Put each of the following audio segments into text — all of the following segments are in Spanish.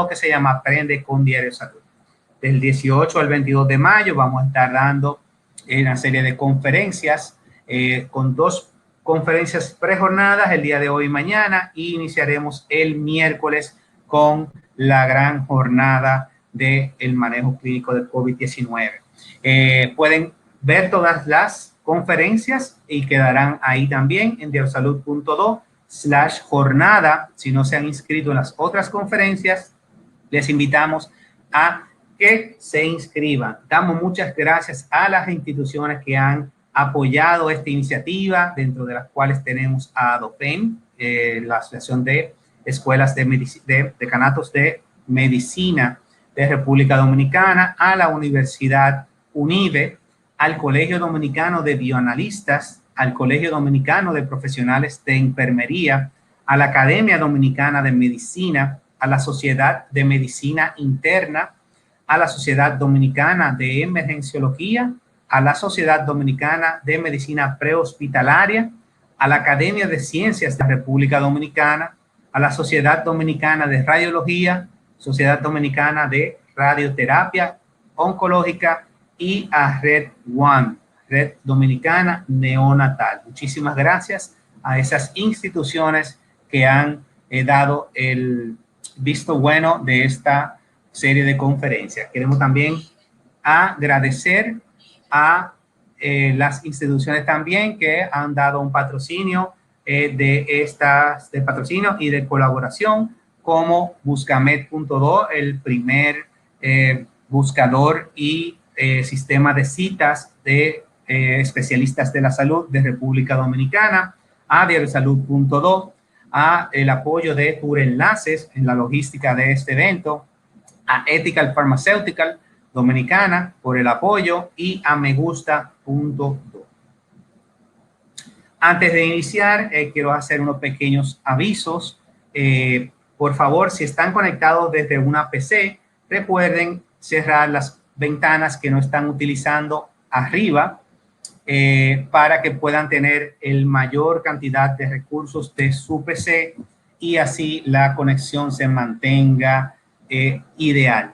que se llama Aprende con Diario Salud. Del 18 al 22 de mayo vamos a estar dando una serie de conferencias con 2 conferencias prejornadas el día de hoy y mañana, y iniciaremos el miércoles con la gran jornada del manejo clínico del COVID-19. Pueden ver todas las conferencias y quedarán ahí también en diariosalud.do/jornada. Si no se han inscrito en las otras conferencias, les invitamos a que se inscriban. Damos muchas gracias a las instituciones que han apoyado esta iniciativa, dentro de las cuales tenemos a DOPEM, la Asociación de Escuelas de Decanatos de Medicina de República Dominicana, a la Universidad UNIBE, al Colegio Dominicano de Bioanalistas, al Colegio Dominicano de Profesionales de Enfermería, a la Academia Dominicana de Medicina, a la Sociedad de Medicina Interna, a la Sociedad Dominicana de Emergenciología, a la Sociedad Dominicana de Medicina Prehospitalaria, a la Academia de Ciencias de la República Dominicana, a la Sociedad Dominicana de Radiología, Sociedad Dominicana de Radioterapia Oncológica y a Red One, Red Dominicana Neonatal. Muchísimas gracias a esas instituciones que han dado el visto bueno de esta serie de conferencias. Queremos también agradecer a las instituciones también que han dado un patrocinio de patrocinio y de colaboración, como Buscamed.do, el primer buscador y sistema de citas de especialistas de la salud de República Dominicana, a diariosalud.do, a el apoyo de Turenlaces en la logística de este evento, a Ethical Pharmaceutical Dominicana por el apoyo, y a megusta.do. Antes de iniciar, quiero hacer unos pequeños avisos. Por favor, si están conectados desde una PC, recuerden cerrar las ventanas que no están utilizando arriba para que puedan tener el mayor cantidad de recursos de su PC y así la conexión se mantenga ideal.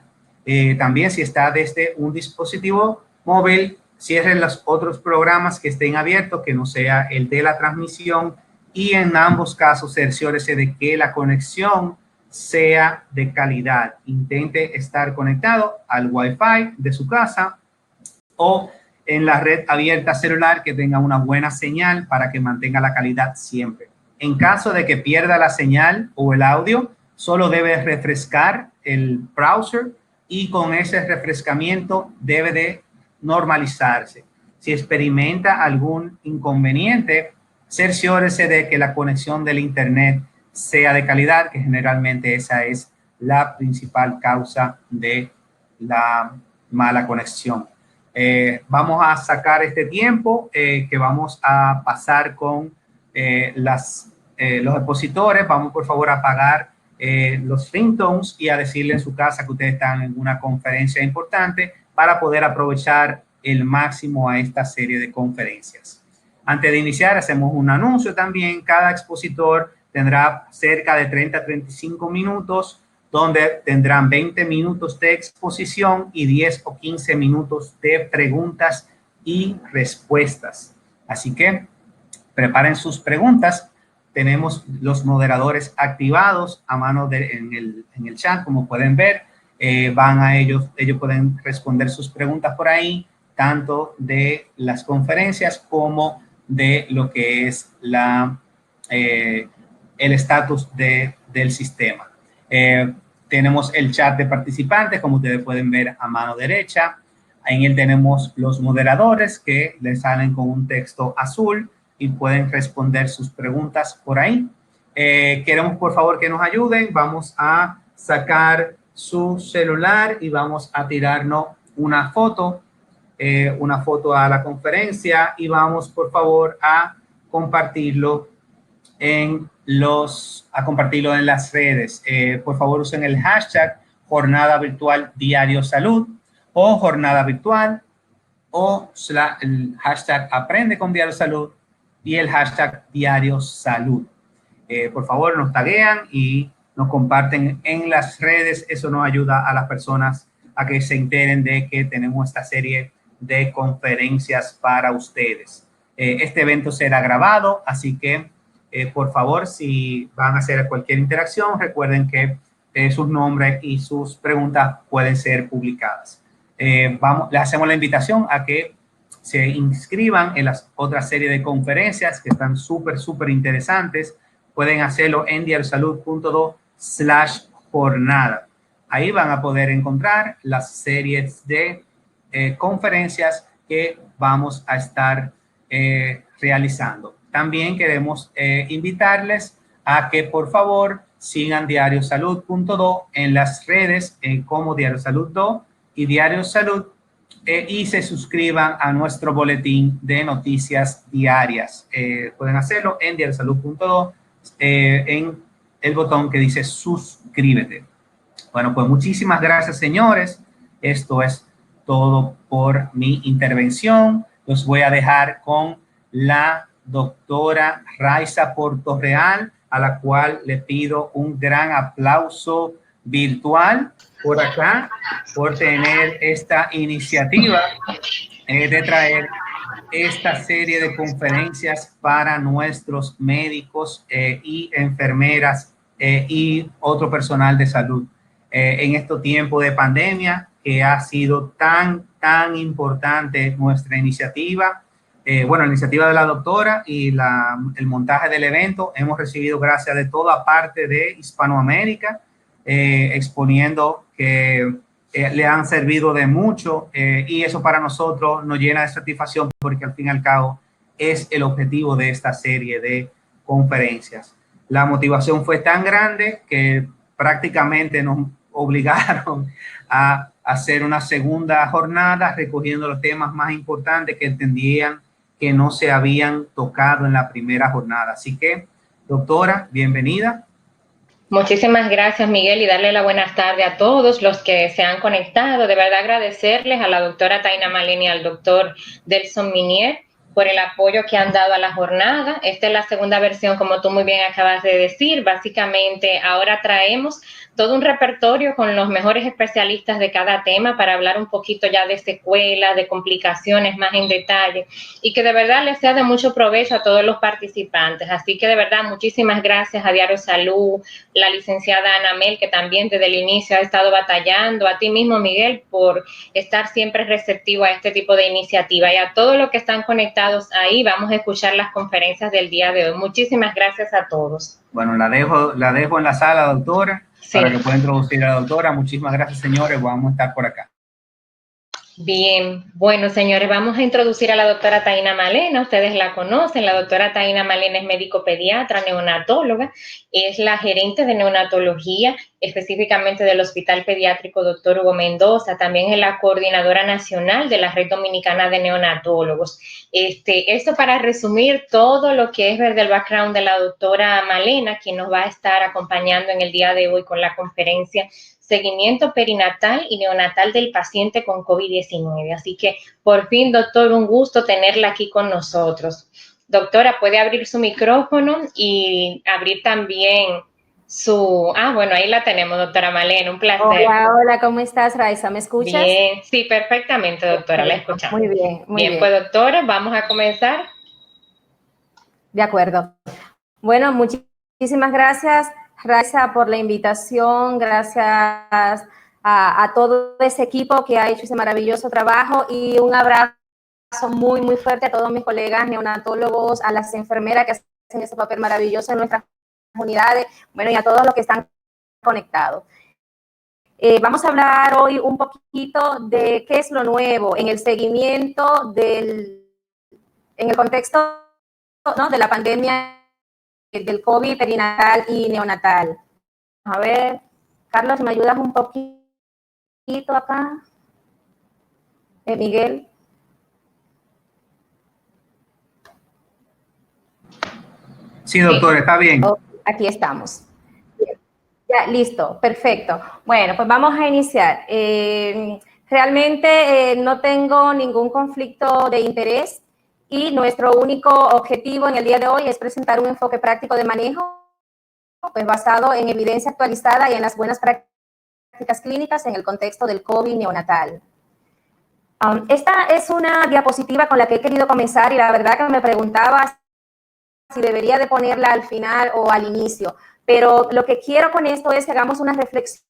También, si está desde un dispositivo móvil, cierren los otros programas que estén abiertos, que no sea el de la transmisión, y en ambos casos cerciórese de que la conexión sea de calidad. Intente estar conectado al Wi-Fi de su casa o en la red abierta celular que tenga una buena señal para que mantenga la calidad siempre. En caso de que pierda la señal o el audio, solo debe refrescar el browser y con ese refrescamiento debe de normalizarse. Si experimenta algún inconveniente, cerciórese de que la conexión del internet sea de calidad, que generalmente esa es la principal causa de la mala conexión. Vamos a sacar este tiempo que vamos a pasar con los expositores. Vamos, por favor, a apagar los ringtones y a decirle en su casa que ustedes están en una conferencia importante para poder aprovechar el máximo a esta serie de conferencias. Antes de iniciar, hacemos un anuncio también. Cada expositor tendrá cerca de 30 a 35 minutos, donde tendrán 20 minutos de exposición y 10 o 15 minutos de preguntas y respuestas. Así que preparen sus preguntas. Tenemos los moderadores activados a mano en el chat, como pueden ver. Van a ellos pueden responder sus preguntas por ahí, tanto de las conferencias como de lo que es el estatus del sistema. Tenemos el chat de participantes, como ustedes pueden ver a mano derecha. En él tenemos los moderadores que les salen con un texto azul y pueden responder sus preguntas por ahí. Queremos, por favor, que nos ayuden. Vamos a sacar su celular y vamos a tirarnos una foto a la conferencia, y vamos, por favor, a compartirlo en las redes. Por favor, usen el hashtag Jornada Virtual Diario Salud o Jornada Virtual, o el hashtag Aprende con Diario Salud y el hashtag Diario Salud. Por favor, nos taguean y nos comparten en las redes. Eso nos ayuda a las personas a que se enteren de que tenemos esta serie de conferencias para ustedes. Este evento será grabado, así que por favor, si van a hacer cualquier interacción, recuerden que sus nombres y sus preguntas pueden ser publicadas. Le hacemos la invitación a que se inscriban en las otras series de conferencias que están súper interesantes. Pueden hacerlo en diariosalud.do/jornada. Ahí van a poder encontrar las series de conferencias que vamos a estar realizando. También queremos invitarles a que por favor sigan diariosalud.do en las redes como Diario Salud Do y Diario Salud y se suscriban a nuestro boletín de noticias diarias. Pueden hacerlo en diariosalud.do en el botón que dice suscríbete. Bueno, pues muchísimas gracias, señores. Esto es todo por mi intervención. Los voy a dejar con la doctora Raiza Portorreal, a la cual le pido un gran aplauso virtual por acá, por tener esta iniciativa de traer esta serie de conferencias para nuestros médicos y enfermeras y otro personal de salud en estos tiempos de pandemia, que ha sido tan importante nuestra iniciativa. Bueno, la iniciativa de la doctora y el montaje del evento. Hemos recibido gracias de toda parte de Hispanoamérica, exponiendo que le han servido de mucho y eso para nosotros nos llena de satisfacción porque al fin y al cabo es el objetivo de esta serie de conferencias. La motivación fue tan grande que prácticamente nos obligaron a hacer una segunda jornada recogiendo los temas más importantes que entendían que no se habían tocado en la primera jornada. Así que, doctora, bienvenida. Muchísimas gracias, Miguel, y darle la buenas tardes a todos los que se han conectado. De verdad agradecerles a la doctora Taina Malén y al doctor Delson Minier por el apoyo que han dado a la jornada. Esta es la segunda versión, como tú muy bien acabas de decir. Básicamente, ahora traemos todo un repertorio con los mejores especialistas de cada tema para hablar un poquito ya de secuelas, de complicaciones más en detalle y que de verdad les sea de mucho provecho a todos los participantes. Así que de verdad, muchísimas gracias a Diario Salud, la licenciada Ana Mel, que también desde el inicio ha estado batallando, a ti mismo, Miguel, por estar siempre receptivo a este tipo de iniciativa y a todos los que están conectados ahí. Vamos a escuchar las conferencias del día de hoy. Muchísimas gracias a todos. Bueno, la dejo en la sala, doctora, sí, para que pueda introducir a la doctora. Muchísimas gracias, señores. Vamos a estar por acá. Bien, bueno, señores, vamos a introducir a la doctora Taina Malén. Ustedes la conocen. La doctora Taina Malén es médico pediatra, neonatóloga, es la gerente de neonatología, específicamente del Hospital Pediátrico Dr. Hugo Mendoza. También es la coordinadora nacional de la Red Dominicana de Neonatólogos. Esto para resumir todo lo que es ver del background de la doctora Malena, quien nos va a estar acompañando en el día de hoy con la conferencia Seguimiento perinatal y neonatal del paciente con COVID-19. Así que, por fin, doctor, un gusto tenerla aquí con nosotros. Doctora, puede abrir su micrófono y abrir también su... bueno, ahí la tenemos, doctora Malén, un placer. Hola, ¿cómo estás, Raiza? ¿Me escuchas? Bien, sí, perfectamente, doctora, la escuchamos. Muy bien, muy bien. Pues, doctora, vamos a comenzar. De acuerdo. Bueno, muchísimas gracias, Raiza, por la invitación. Gracias a todo ese equipo que ha hecho ese maravilloso trabajo y un abrazo muy fuerte a todos mis colegas neonatólogos, a las enfermeras que hacen ese papel maravilloso en nuestras unidades, bueno, y a todos los que están conectados. Vamos a hablar hoy un poquito de qué es lo nuevo en el seguimiento en el contexto, ¿no?, de la pandemia del COVID perinatal y neonatal. A ver, Carlos, ¿me ayudas un poquito acá? Miguel. Sí, doctor, está bien. Aquí estamos. Ya, listo, perfecto. Bueno, pues vamos a iniciar. Realmente no tengo ningún conflicto de interés y nuestro único objetivo en el día de hoy es presentar un enfoque práctico de manejo pues basado en evidencia actualizada y en las buenas prácticas clínicas en el contexto del COVID neonatal. Esta es una diapositiva con la que he querido comenzar y la verdad que me preguntaba si debería de ponerla al final o al inicio, pero lo que quiero con esto es que hagamos una reflexión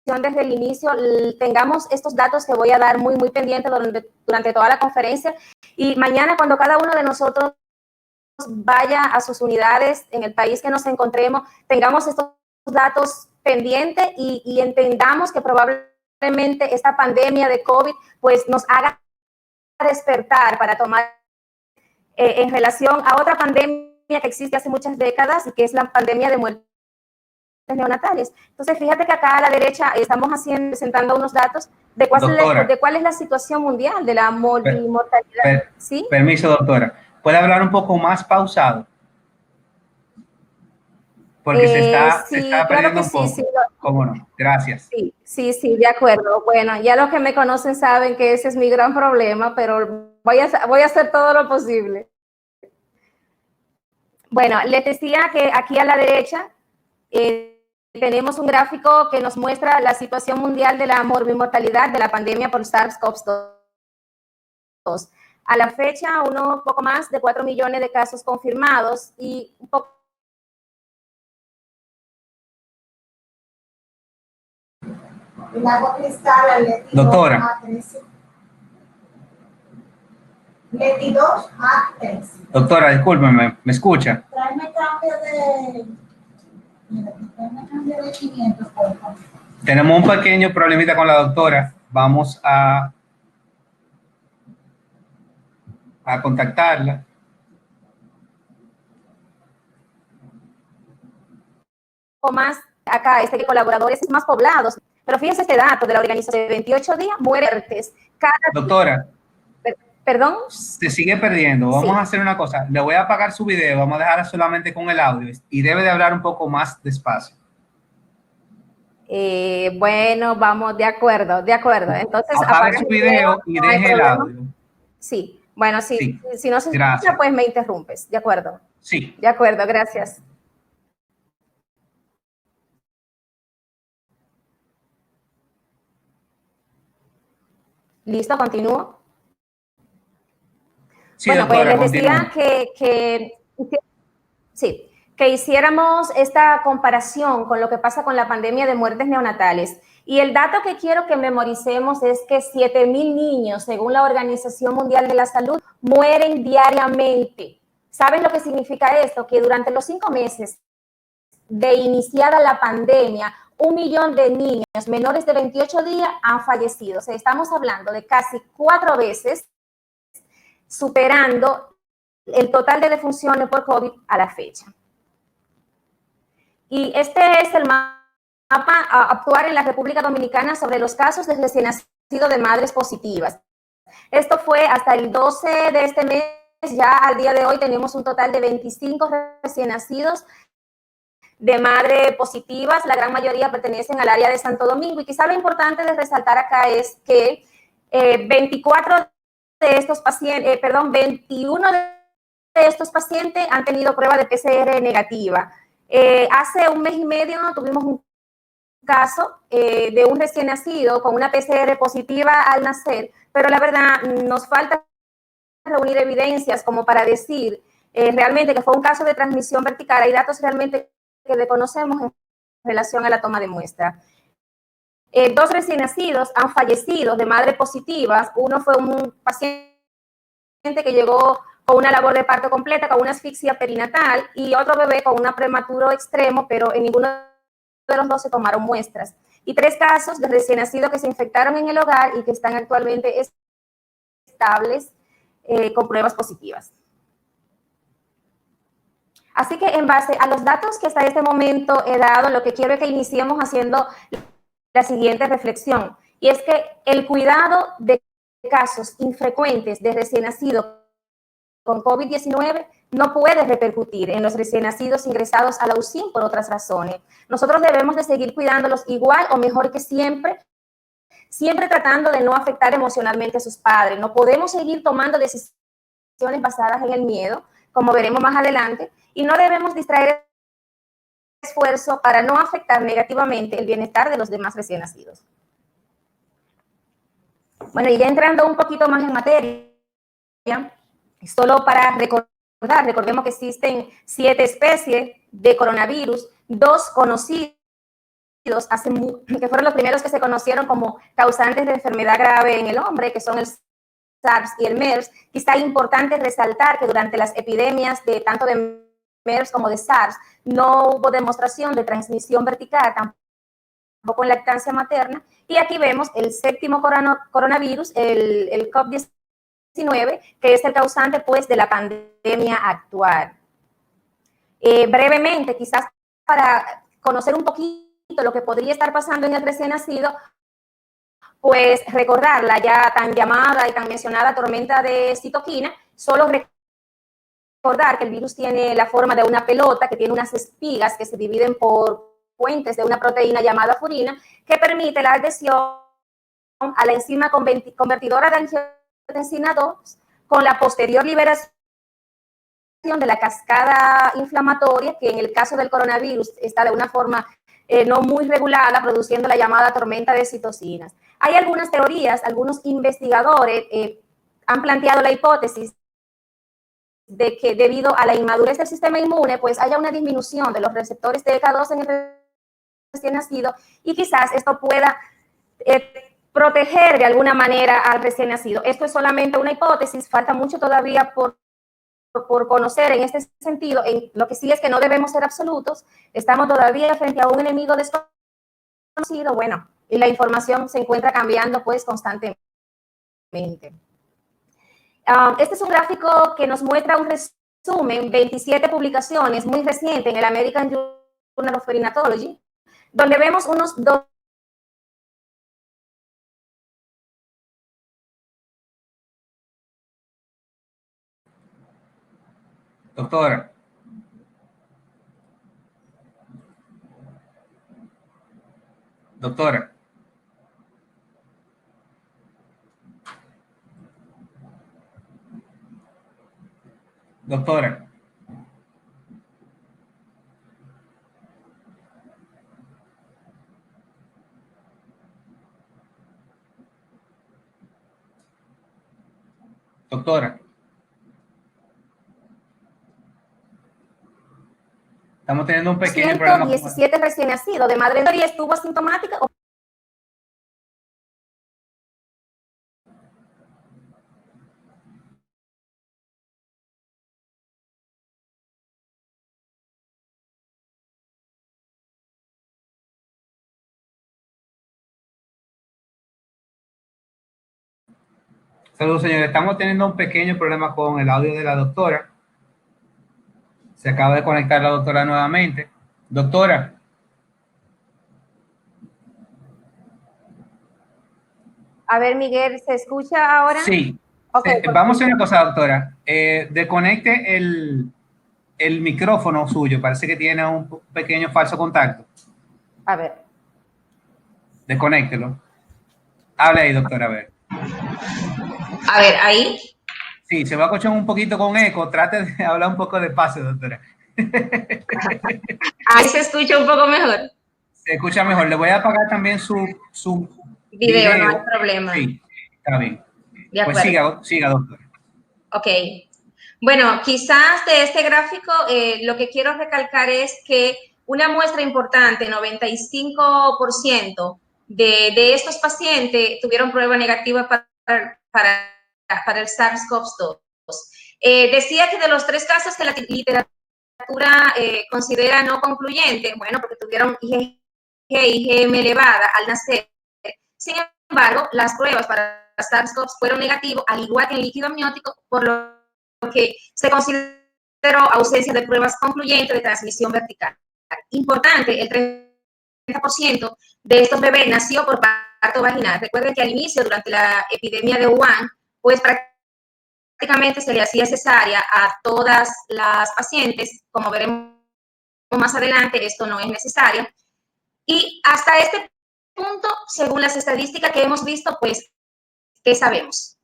desde el inicio, tengamos estos datos que voy a dar muy pendiente durante toda la conferencia y mañana cuando cada uno de nosotros vaya a sus unidades en el país que nos encontremos, tengamos estos datos pendientes y entendamos que probablemente esta pandemia de COVID pues nos haga despertar para tomar en relación a otra pandemia que existe hace muchas décadas y que es la pandemia de muertes neonatales. Entonces, fíjate que acá a la derecha estamos presentando unos datos de cuál es la situación mundial de la mortalidad. ¿Sí? Permiso, doctora. ¿Puede hablar un poco más pausado? Porque se está perdiendo un poco. Sí. ¿Cómo no? Gracias. Sí, de acuerdo. Bueno, ya los que me conocen saben que ese es mi gran problema, pero voy a hacer todo lo posible. Bueno, les decía que aquí a la derecha tenemos un gráfico que nos muestra la situación mundial de la morbimortalidad de la pandemia por SARS-CoV-2. A la fecha, poco más de 4 millones de casos confirmados y un poco. El agua cristal, doctora. Leti 2 a 3. Doctora, discúlpeme, ¿me escucha? Tráeme cambio de 500, por favor. Tenemos un pequeño problemita con la doctora. Vamos a contactarla. O más acá, colaboradores más poblados. Pero fíjense este dato de la organización de 28 días, muertes. Doctora. ¿Perdón? Se sigue perdiendo. Vamos a hacer una cosa. Le voy a apagar su video. Vamos a dejarla solamente con el audio. Y debe de hablar un poco más despacio. Bueno, vamos, de acuerdo. Entonces, apague su video y deje el audio. Sí. Bueno, si no se escucha, pues me interrumpes. De acuerdo. Sí. De acuerdo, gracias. ¿Listo? ¿Continúo? Sí, bueno, doctora, pues les decía que hiciéramos esta comparación con lo que pasa con la pandemia de muertes neonatales. Y el dato que quiero que memoricemos es que 7,000 niños, según la Organización Mundial de la Salud, mueren diariamente. ¿Saben lo que significa esto? Que durante los 5 meses de iniciada la pandemia, 1 millón de niños menores de 28 días han fallecido. O sea, estamos hablando de casi 4 veces superando el total de defunciones por COVID a la fecha. Y este es el mapa actual en la República Dominicana sobre los casos de recién nacido de madres positivas. Esto fue hasta el 12 de este mes, ya al día de hoy tenemos un total de 25 recién nacidos de madres positivas, la gran mayoría pertenecen al área de Santo Domingo. Y quizá lo importante de resaltar acá es que 21 de estos pacientes han tenido prueba de PCR negativa. Hace un mes y medio tuvimos un caso de un recién nacido con una PCR positiva al nacer, pero la verdad nos falta reunir evidencias como para decir realmente que fue un caso de transmisión vertical. Hay datos realmente que desconocemos en relación a la toma de muestra. 2 recién nacidos han fallecido de madres positivas. Uno fue un paciente que llegó con una labor de parto completa, con una asfixia perinatal, y otro bebé con un prematuro extremo, pero en ninguno de los dos se tomaron muestras. Y 3 casos de recién nacidos que se infectaron en el hogar y que están actualmente estables con pruebas positivas. Así que en base a los datos que hasta este momento he dado, lo que quiero es que iniciemos haciendo la siguiente reflexión, y es que el cuidado de casos infrecuentes de recién nacidos con COVID-19 no puede repercutir en los recién nacidos ingresados a la UCI por otras razones. Nosotros debemos de seguir cuidándolos igual o mejor que siempre, siempre tratando de no afectar emocionalmente a sus padres. No podemos seguir tomando decisiones basadas en el miedo, como veremos más adelante, y no debemos distraer esfuerzo para no afectar negativamente el bienestar de los demás recién nacidos. Bueno, y ya entrando un poquito más en materia, solo para recordemos que existen 7 especies de coronavirus, 2 conocidos, que fueron los primeros que se conocieron como causantes de enfermedad grave en el hombre, que son el SARS y el MERS. Quizá es importante resaltar que durante las epidemias de tanto de MERS como de SARS no hubo demostración de transmisión vertical, tampoco en lactancia materna. Y aquí vemos el 7º coronavirus, el COVID-19, que es el causante pues de la pandemia actual. Brevemente, quizás para conocer un poquito lo que podría estar pasando en el recién nacido, pues recordar la ya tan llamada y tan mencionada tormenta de citoquina, solo recordar que el virus tiene la forma de una pelota que tiene unas espigas que se dividen por puentes de una proteína llamada furina, que permite la adhesión a la enzima convertidora de angiotensina 2 con la posterior liberación de la cascada inflamatoria, que en el caso del coronavirus está de una forma no muy regulada, produciendo la llamada tormenta de citocinas. Hay algunas teorías, algunos investigadores han planteado la hipótesis de que debido a la inmadurez del sistema inmune, pues haya una disminución de los receptores TK2 en el recién nacido, y quizás esto pueda proteger de alguna manera al recién nacido. Esto es solamente una hipótesis, falta mucho todavía por conocer en este sentido. Lo que sí es que no debemos ser absolutos, estamos todavía frente a un enemigo desconocido, bueno, y la información se encuentra cambiando pues constantemente. Este es un gráfico que nos muestra un resumen, 27 publicaciones muy recientes en el American Journal of Perinatology, donde vemos unos dos. Doctora. Doctora. Doctora. Doctora. Estamos teniendo un pequeño problema. 117 recién nacidos de madre y estuvo asintomática. Saludos, señores. Estamos teniendo un pequeño problema con el audio de la doctora. Se acaba de conectar la doctora nuevamente. Doctora. A ver, Miguel, ¿se escucha ahora? Sí. Okay, vamos a hacer una cosa, doctora. Desconecte el micrófono suyo. Parece que tiene un pequeño falso contacto. A ver. Desconéctelo. Hable ahí, doctora, a ver. A ver, ahí. Sí, se va a escuchar un poquito con eco. Trate de hablar un poco despacio, doctora. Ahí se escucha un poco mejor. Se escucha mejor. Le voy a apagar también su video. No hay problema. Sí, está bien. De pues siga, doctora. Ok. Bueno, quizás de este gráfico lo que quiero recalcar es que una muestra importante, 95% de estos pacientes tuvieron prueba negativa para el SARS-CoV-2. Decía que de los 3 casos que la literatura considera no concluyente, bueno, porque tuvieron IgM elevada al nacer. Sin embargo, las pruebas para SARS-CoV fueron negativas, al igual que el líquido amniótico, por lo que se consideró ausencia de pruebas concluyentes de transmisión vertical. Importante, el 30% de estos bebés nació por parto vaginal. Recuerden que al inicio, durante la epidemia de Wuhan, pues prácticamente se le hacía cesárea a todas las pacientes. Como veremos más adelante, esto no es necesario. Y hasta este punto, según las estadísticas que hemos visto, pues, ¿qué sabemos?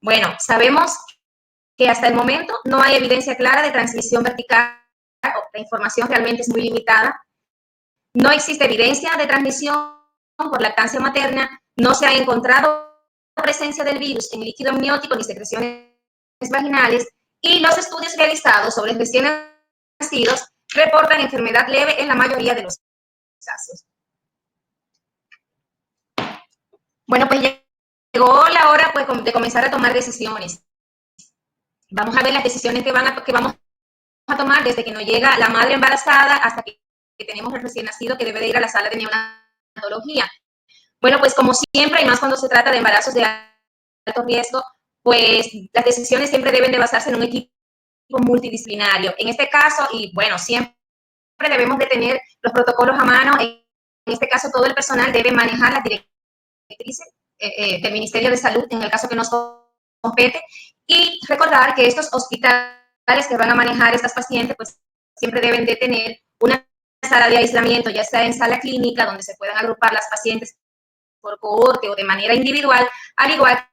Bueno, sabemos que hasta el momento no hay evidencia clara de transmisión vertical, la información realmente es muy limitada. No existe evidencia de transmisión por lactancia materna, no se ha encontrado presencia del virus en líquido amniótico ni secreciones vaginales, y los estudios realizados sobre recién nacidos reportan enfermedad leve en la mayoría de los casos. Bueno, pues llegó la hora pues, de comenzar a tomar decisiones. Vamos a ver las decisiones que vamos a tomar desde que nos llega la madre embarazada hasta que tenemos el recién nacido que debe de ir a la sala de neonatología. Bueno, pues como siempre, y más cuando se trata de embarazos de alto riesgo, pues las decisiones siempre deben de basarse en un equipo multidisciplinario. En este caso, y bueno, siempre debemos de tener los protocolos a mano. En este caso, todo el personal debe manejar las directrices del Ministerio de Salud, en el caso que nos compete, y recordar que estos hospitales que van a manejar estas pacientes, pues siempre deben de tener una sala de aislamiento, ya sea en sala clínica, donde se puedan agrupar las pacientes por cohorte o de manera individual, al igual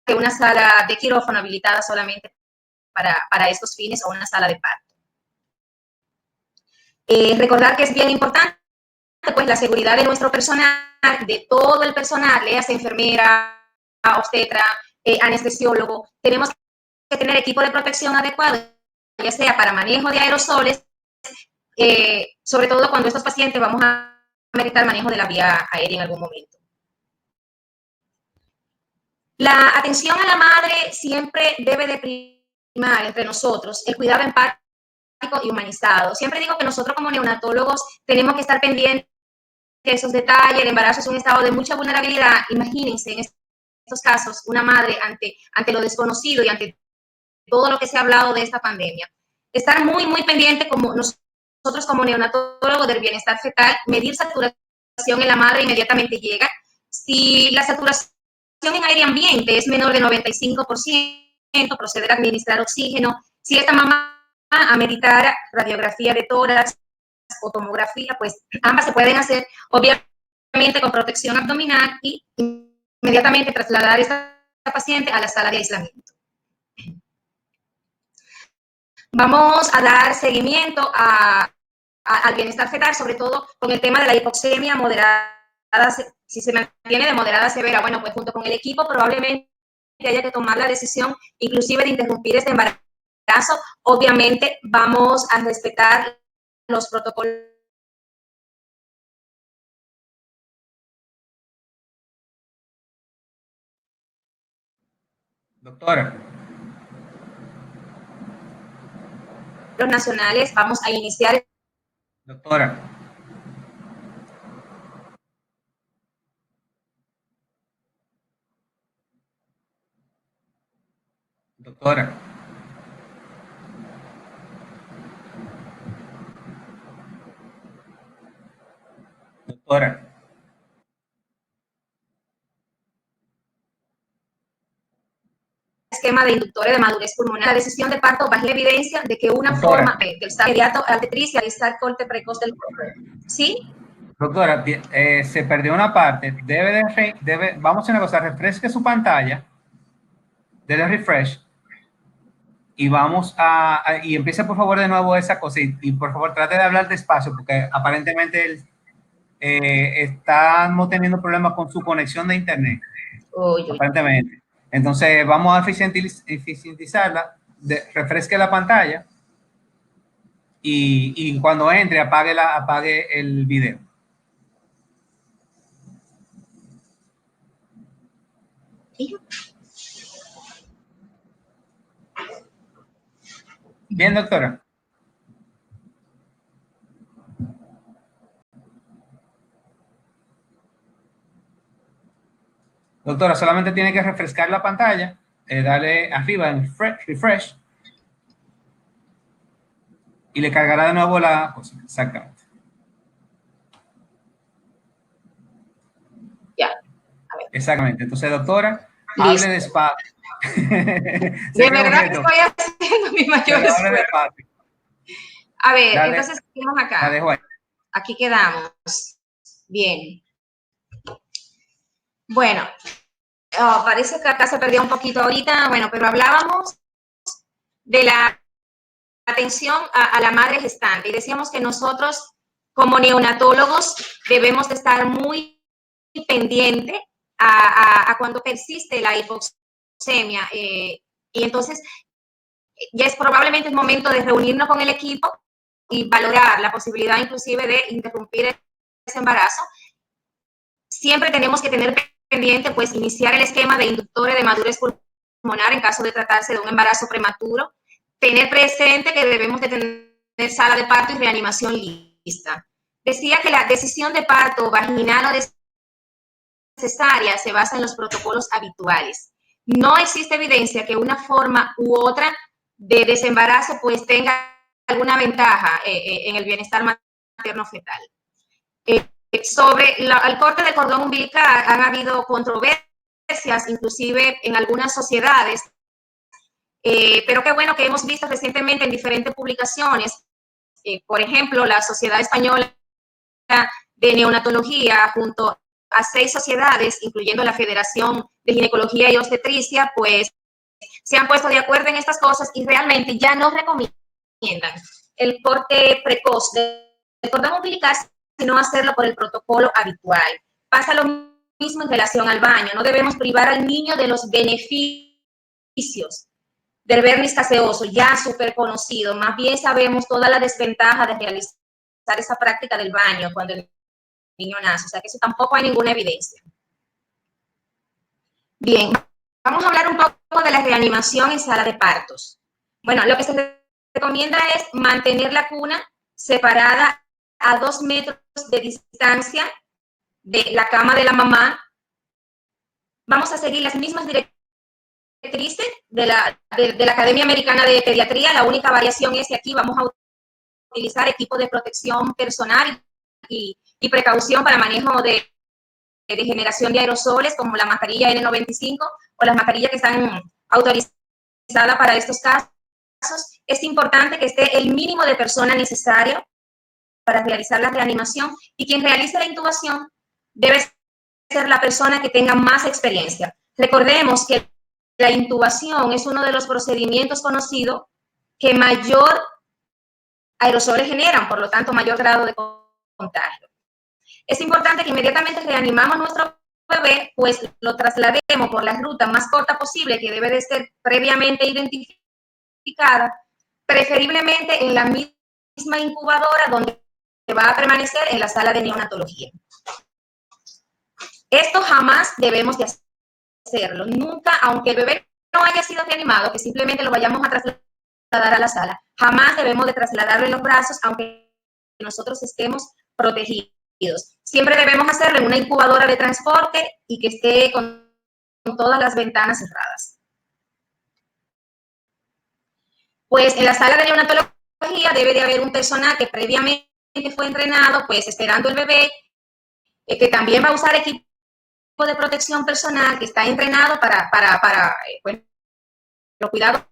que una sala de quirófano habilitada solamente para estos fines, o una sala de parto. Recordar que es bien importante pues la seguridad de nuestro personal, de todo el personal, leas enfermera, obstetra, anestesiólogo. Tenemos que tener equipo de protección adecuado, ya sea para manejo de aerosoles, sobre todo cuando estos pacientes vamos a meditar manejo de la vía aérea en algún momento. La atención a la madre siempre debe de primar entre nosotros el cuidado empático y humanizado. Siempre digo que nosotros como neonatólogos tenemos que estar pendientes de esos detalles. El embarazo es un estado de mucha vulnerabilidad. Imagínense en estos casos una madre ante lo desconocido y ante todo lo que se ha hablado de esta pandemia. Estar muy, muy pendiente como nosotros como neonatólogos del bienestar fetal, medir saturación en la madre inmediatamente llega. Si la saturación en aire ambiente es menor de 95%, proceder a administrar oxígeno. Si esta mamá ameritara radiografía de tórax o tomografía, pues ambas se pueden hacer, obviamente con protección abdominal, y inmediatamente trasladar a esta paciente a la sala de aislamiento. Vamos a dar seguimiento al bienestar fetal, sobre todo con el tema de la hipoxemia moderada. Si se mantiene de moderada a severa, bueno, pues junto con el equipo probablemente haya que tomar la decisión inclusive de interrumpir este embarazo. Obviamente vamos a respetar los protocolos Doctora. nacionales. Vamos a iniciar. Doctora. Doctora. Doctora. Esquema de inductores de madurez pulmonar. La decisión de parto baja la evidencia de que una Doctora. forma del estado inmediato al tetricia y estar corte precoz del cuerpo. ¿Sí? Doctora, se perdió una parte. Vamos a hacer una cosa, refresque su pantalla, dele refresh, y y empiece por favor de nuevo esa cosa, y por favor trate de hablar despacio, porque aparentemente estamos teniendo problemas con su conexión de internet, aparentemente. Entonces vamos a eficientizarla, refresque la pantalla, y cuando entre apague el video. Bien, doctora. Doctora, solamente tiene que refrescar la pantalla, darle arriba en refresh, y le cargará de nuevo la cosa. Exactamente. Ya. A ver. Exactamente. Entonces, doctora, hable despacio. De verdad que estoy haciendo mi mayor esfuerzo. A ver, entonces seguimos acá. La dejo ahí. Aquí quedamos. Bien. Bueno, parece que acá se perdió un poquito ahorita, bueno, pero hablábamos de la atención a la madre gestante y decíamos que nosotros como neonatólogos debemos de estar muy pendientes a cuando persiste la hipoxemia. Y entonces ya es probablemente el momento de reunirnos con el equipo y valorar la posibilidad inclusive de interrumpir ese embarazo. Siempre tenemos que tener pendiente, pues, iniciar el esquema de inductores de madurez pulmonar en caso de tratarse de un embarazo prematuro. Tener presente que debemos de tener sala de parto y reanimación lista. Decía que la decisión de parto vaginal o cesárea se basa en los protocolos habituales. No existe evidencia que una forma u otra de desembarazo pues tenga alguna ventaja en el bienestar materno-fetal. Sobre el corte del cordón umbilical han habido controversias, inclusive en algunas sociedades, pero qué bueno que hemos visto recientemente en diferentes publicaciones, por ejemplo, la Sociedad Española de Neonatología junto a 6 sociedades, incluyendo la Federación de Ginecología y Obstetricia, pues se han puesto de acuerdo en estas cosas y realmente ya no recomiendan el corte precoz del cordón umbilical, sino hacerlo por el protocolo habitual. Pasa lo mismo en relación al baño. No debemos privar al niño de los beneficios del vernis caseoso, ya súper conocido. Más bien sabemos toda la desventaja de realizar esa práctica del baño cuando el niño nace. O sea que eso tampoco hay ninguna evidencia. Bien, vamos a hablar un poco de la reanimación en sala de partos. Bueno, lo que se recomienda es mantener la cuna separada a 2 metros de distancia de la cama de la mamá. Vamos a seguir las mismas directrices de la Academia Americana de Pediatría. La única variación es que aquí vamos a utilizar equipo de protección personal y precaución para manejo de generación de aerosoles, como la mascarilla N95 o las mascarillas que están autorizadas para estos casos. Es importante que esté el mínimo de personas necesario para realizar la reanimación, y quien realice la intubación debe ser la persona que tenga más experiencia. Recordemos que la intubación es uno de los procedimientos conocidos que mayor aerosoles generan, por lo tanto mayor grado de contagio. Es importante que inmediatamente reanimamos a nuestro bebé, pues lo traslademos por la ruta más corta posible, que debe de ser previamente identificada, preferiblemente en la misma incubadora donde va a permanecer en la sala de neonatología. Esto jamás debemos de hacerlo, nunca, aunque el bebé no haya sido reanimado, que simplemente lo vayamos a trasladar a la sala, jamás debemos de trasladarlo en los brazos, aunque nosotros estemos protegidos. Siempre debemos hacerlo en una incubadora de transporte y que esté con todas las ventanas cerradas. Pues en la sala de neonatología debe de haber un personal que previamente fue entrenado, pues esperando el bebé, que también va a usar equipo de protección personal, que está entrenado para pues, los cuidados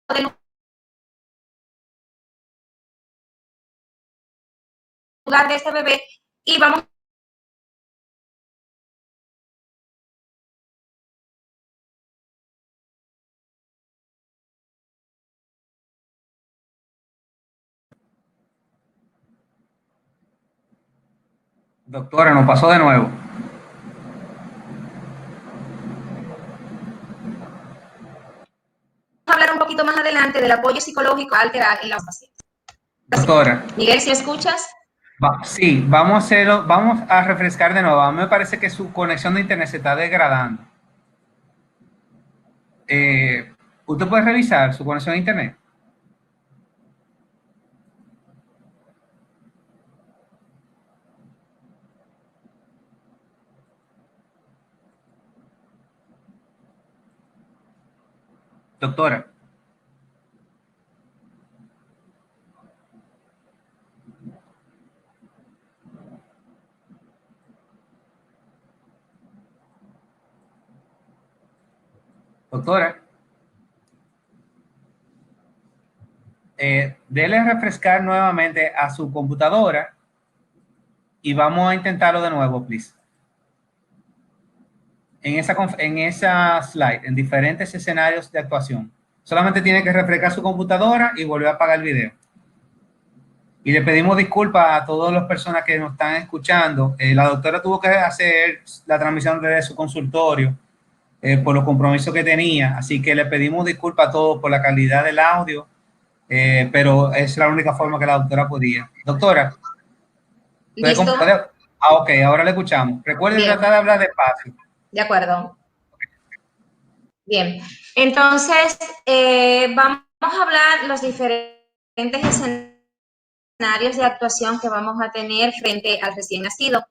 del lugar de este bebé, y vamos Doctora, nos pasó de nuevo. a hablar un poquito más adelante del apoyo psicológico alterado en los pacientes. Doctora. Miguel, ¿si escuchas? Sí, vamos a hacerlo, vamos a refrescar de nuevo. A mí me parece que su conexión de internet se está degradando. ¿Usted puede revisar su conexión de internet? Doctora. Doctora. Dele refrescar nuevamente a su computadora y vamos a intentarlo de nuevo, please. en esa slide, en diferentes escenarios de actuación. Solamente tiene que refrescar su computadora y volver a apagar el video. Y le pedimos disculpas a todas las personas que nos están escuchando. La doctora tuvo que hacer la transmisión desde su consultorio por los compromisos que tenía. Así que le pedimos disculpas a todos por la calidad del audio, pero es la única forma que la doctora podía. Doctora, ¿Listo? ok, ahora le escuchamos. Recuerden Bien. tratar de hablar despacio. De acuerdo. Bien. Entonces, vamos a hablar los diferentes escenarios de actuación que vamos a tener frente al recién nacido.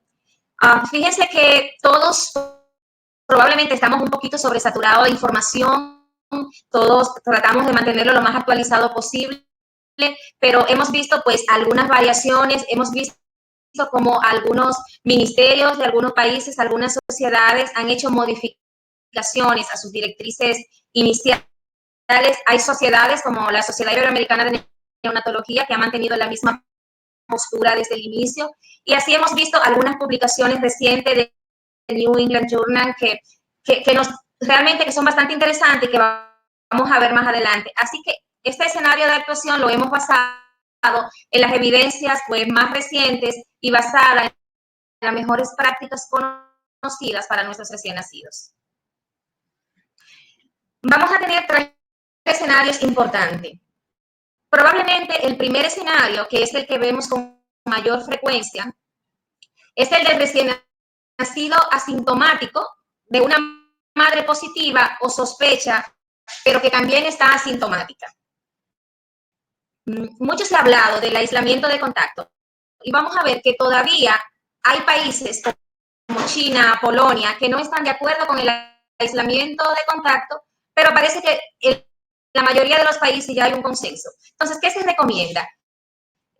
Fíjense que todos probablemente estamos un poquito sobresaturados de información, todos tratamos de mantenerlo lo más actualizado posible, pero hemos visto pues algunas variaciones, hemos visto como algunos ministerios de algunos países, algunas sociedades han hecho modificaciones a sus directrices iniciales. Hay sociedades como la Sociedad Iberoamericana de Neonatología que ha mantenido la misma postura desde el inicio, y así hemos visto algunas publicaciones recientes de New England Journal que realmente que son bastante interesantes y que vamos a ver más adelante. Así que este escenario de actuación lo hemos basado en las evidencias pues, más recientes y basada en las mejores prácticas conocidas para nuestros recién nacidos. Vamos a tener 3 escenarios importantes. Probablemente el primer escenario, que es el que vemos con mayor frecuencia, es el del recién nacido asintomático de una madre positiva o sospecha, pero que también está asintomática. Mucho se ha hablado del aislamiento de contacto y vamos a ver que todavía hay países como China, Polonia, que no están de acuerdo con el aislamiento de contacto, pero parece que en la mayoría de los países ya hay un consenso. Entonces, ¿qué se recomienda?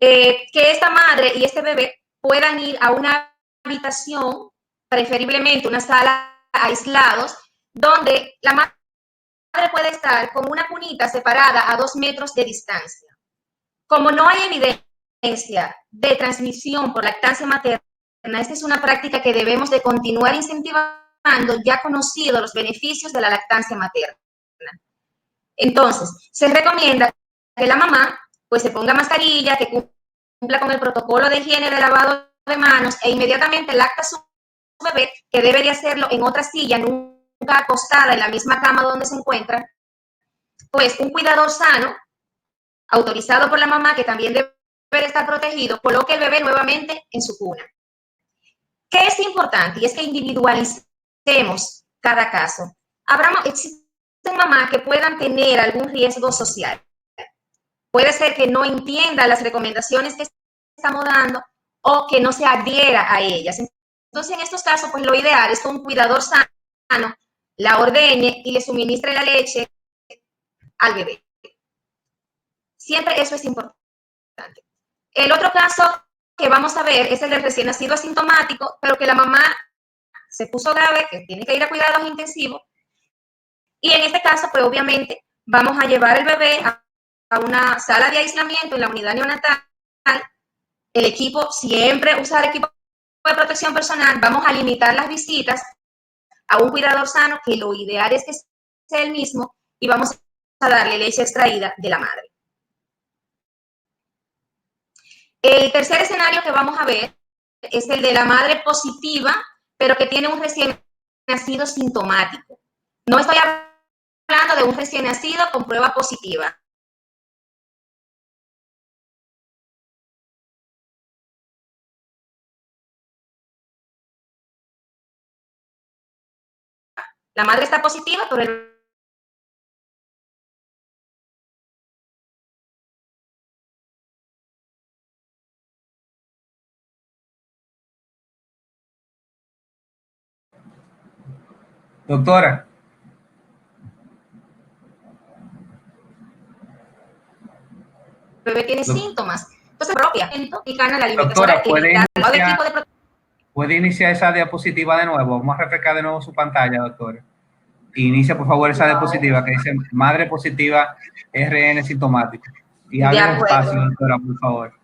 Que esta madre y este bebé puedan ir a una habitación, preferiblemente una sala aislados, donde la madre puede estar con una cunita separada a 2 metros de distancia. Como no hay evidencia de transmisión por lactancia materna, esta es una práctica que debemos de continuar incentivando, ya conocidos los beneficios de la lactancia materna. Entonces, se recomienda que la mamá pues se ponga mascarilla, que cumpla con el protocolo de higiene de lavado de manos e inmediatamente lacta a su bebé, que debe de hacerlo en otra silla, nunca acostada en la misma cama donde se encuentra, pues un cuidador sano, autorizado por la mamá, que también debe estar protegido, coloque el bebé nuevamente en su cuna. ¿Qué es importante? Y es que individualicemos cada caso. Existen mamás que puedan tener algún riesgo social. Puede ser que no entienda las recomendaciones que estamos dando o que no se adhiera a ellas. Entonces, en estos casos, pues lo ideal es que un cuidador sano la ordeñe y le suministre la leche al bebé. Siempre eso es importante. El otro caso que vamos a ver es el del recién nacido asintomático, pero que la mamá se puso grave, que tiene que ir a cuidados intensivos. Y en este caso, pues obviamente, vamos a llevar el bebé a una sala de aislamiento en la unidad neonatal. El equipo, siempre usar equipo de protección personal. Vamos a limitar las visitas a un cuidador sano, que lo ideal es que sea el mismo, y vamos a darle leche extraída de la madre. El tercer escenario que vamos a ver es el de la madre positiva, pero que tiene un recién nacido sintomático. No estoy hablando de un recién nacido con prueba positiva. La madre está positiva, pero el Doctora. bebé tiene síntomas. Entonces, propia y gana la alimentación. Doctora, ¿puede iniciar esa diapositiva de nuevo? Vamos a refrescar de nuevo su pantalla, doctora. Inicia, por favor, esa diapositiva que dice madre positiva RN sintomático. Y hable despacio, doctora, por favor.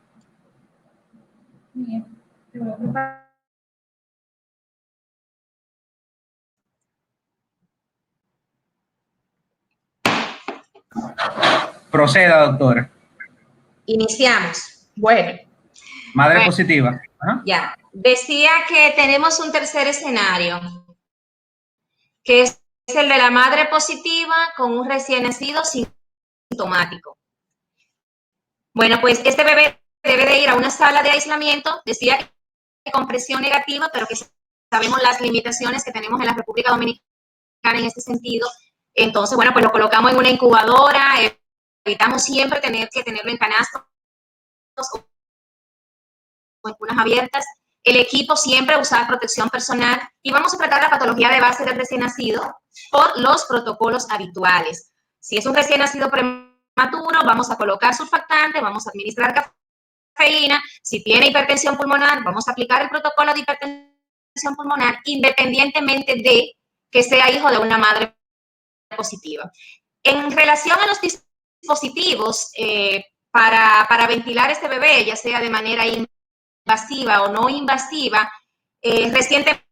Proceda, doctora. Iniciamos. Bueno, Madre positiva. Ajá. ya. Decía que tenemos un tercer escenario, que es el de la madre positiva con un recién nacido sintomático. Bueno, pues este bebé debe de ir a una sala de aislamiento, decía que con presión negativa, pero que sabemos las limitaciones que tenemos en la República Dominicana en este sentido. Entonces, bueno, pues lo colocamos en una incubadora, evitamos siempre tener que tenerlo en canastos o en cunas abiertas. El equipo siempre usar protección personal y vamos a tratar la patología de base del recién nacido por los protocolos habituales. Si es un recién nacido prematuro, vamos a colocar surfactante, vamos a administrar cafeína. Si tiene hipertensión pulmonar, vamos a aplicar el protocolo de hipertensión pulmonar independientemente de que sea hijo de una madre positiva. En relación a los dispositivos para ventilar este bebé, ya sea de manera invasiva o no invasiva, recientemente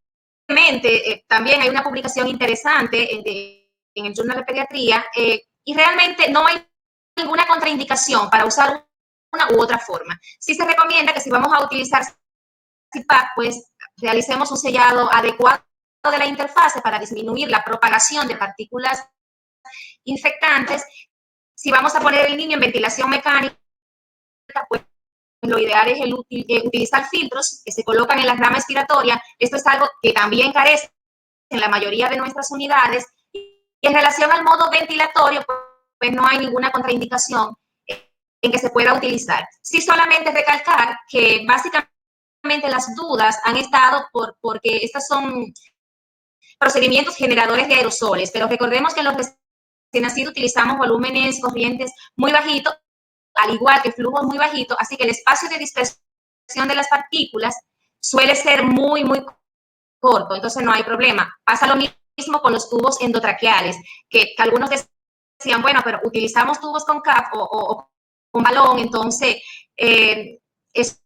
también hay una publicación interesante en el Journal de Pediatría y realmente no hay ninguna contraindicación para usar una u otra forma. Sí se recomienda que si vamos a utilizar CPAP, pues realicemos un sellado adecuado de la interfase para disminuir la propagación de partículas infectantes. Si vamos a poner el niño en ventilación mecánica, pues lo ideal es utilizar filtros que se colocan en la rama expiratoria. Esto es algo que también carece en la mayoría de nuestras unidades. Y en relación al modo ventilatorio, pues no hay ninguna contraindicación en que se pueda utilizar. Sí, solamente recalcar que básicamente las dudas han estado porque estos son procedimientos generadores de aerosoles, pero recordemos que en los recién nacidos utilizamos volúmenes corrientes muy bajitos, al igual que flujos muy bajitos, así que el espacio de dispersión de las partículas suele ser muy, muy corto, entonces no hay problema. Pasa lo mismo con los tubos endotraqueales, que algunos decían, bueno, pero utilizamos tubos con CAP o con balón, entonces eso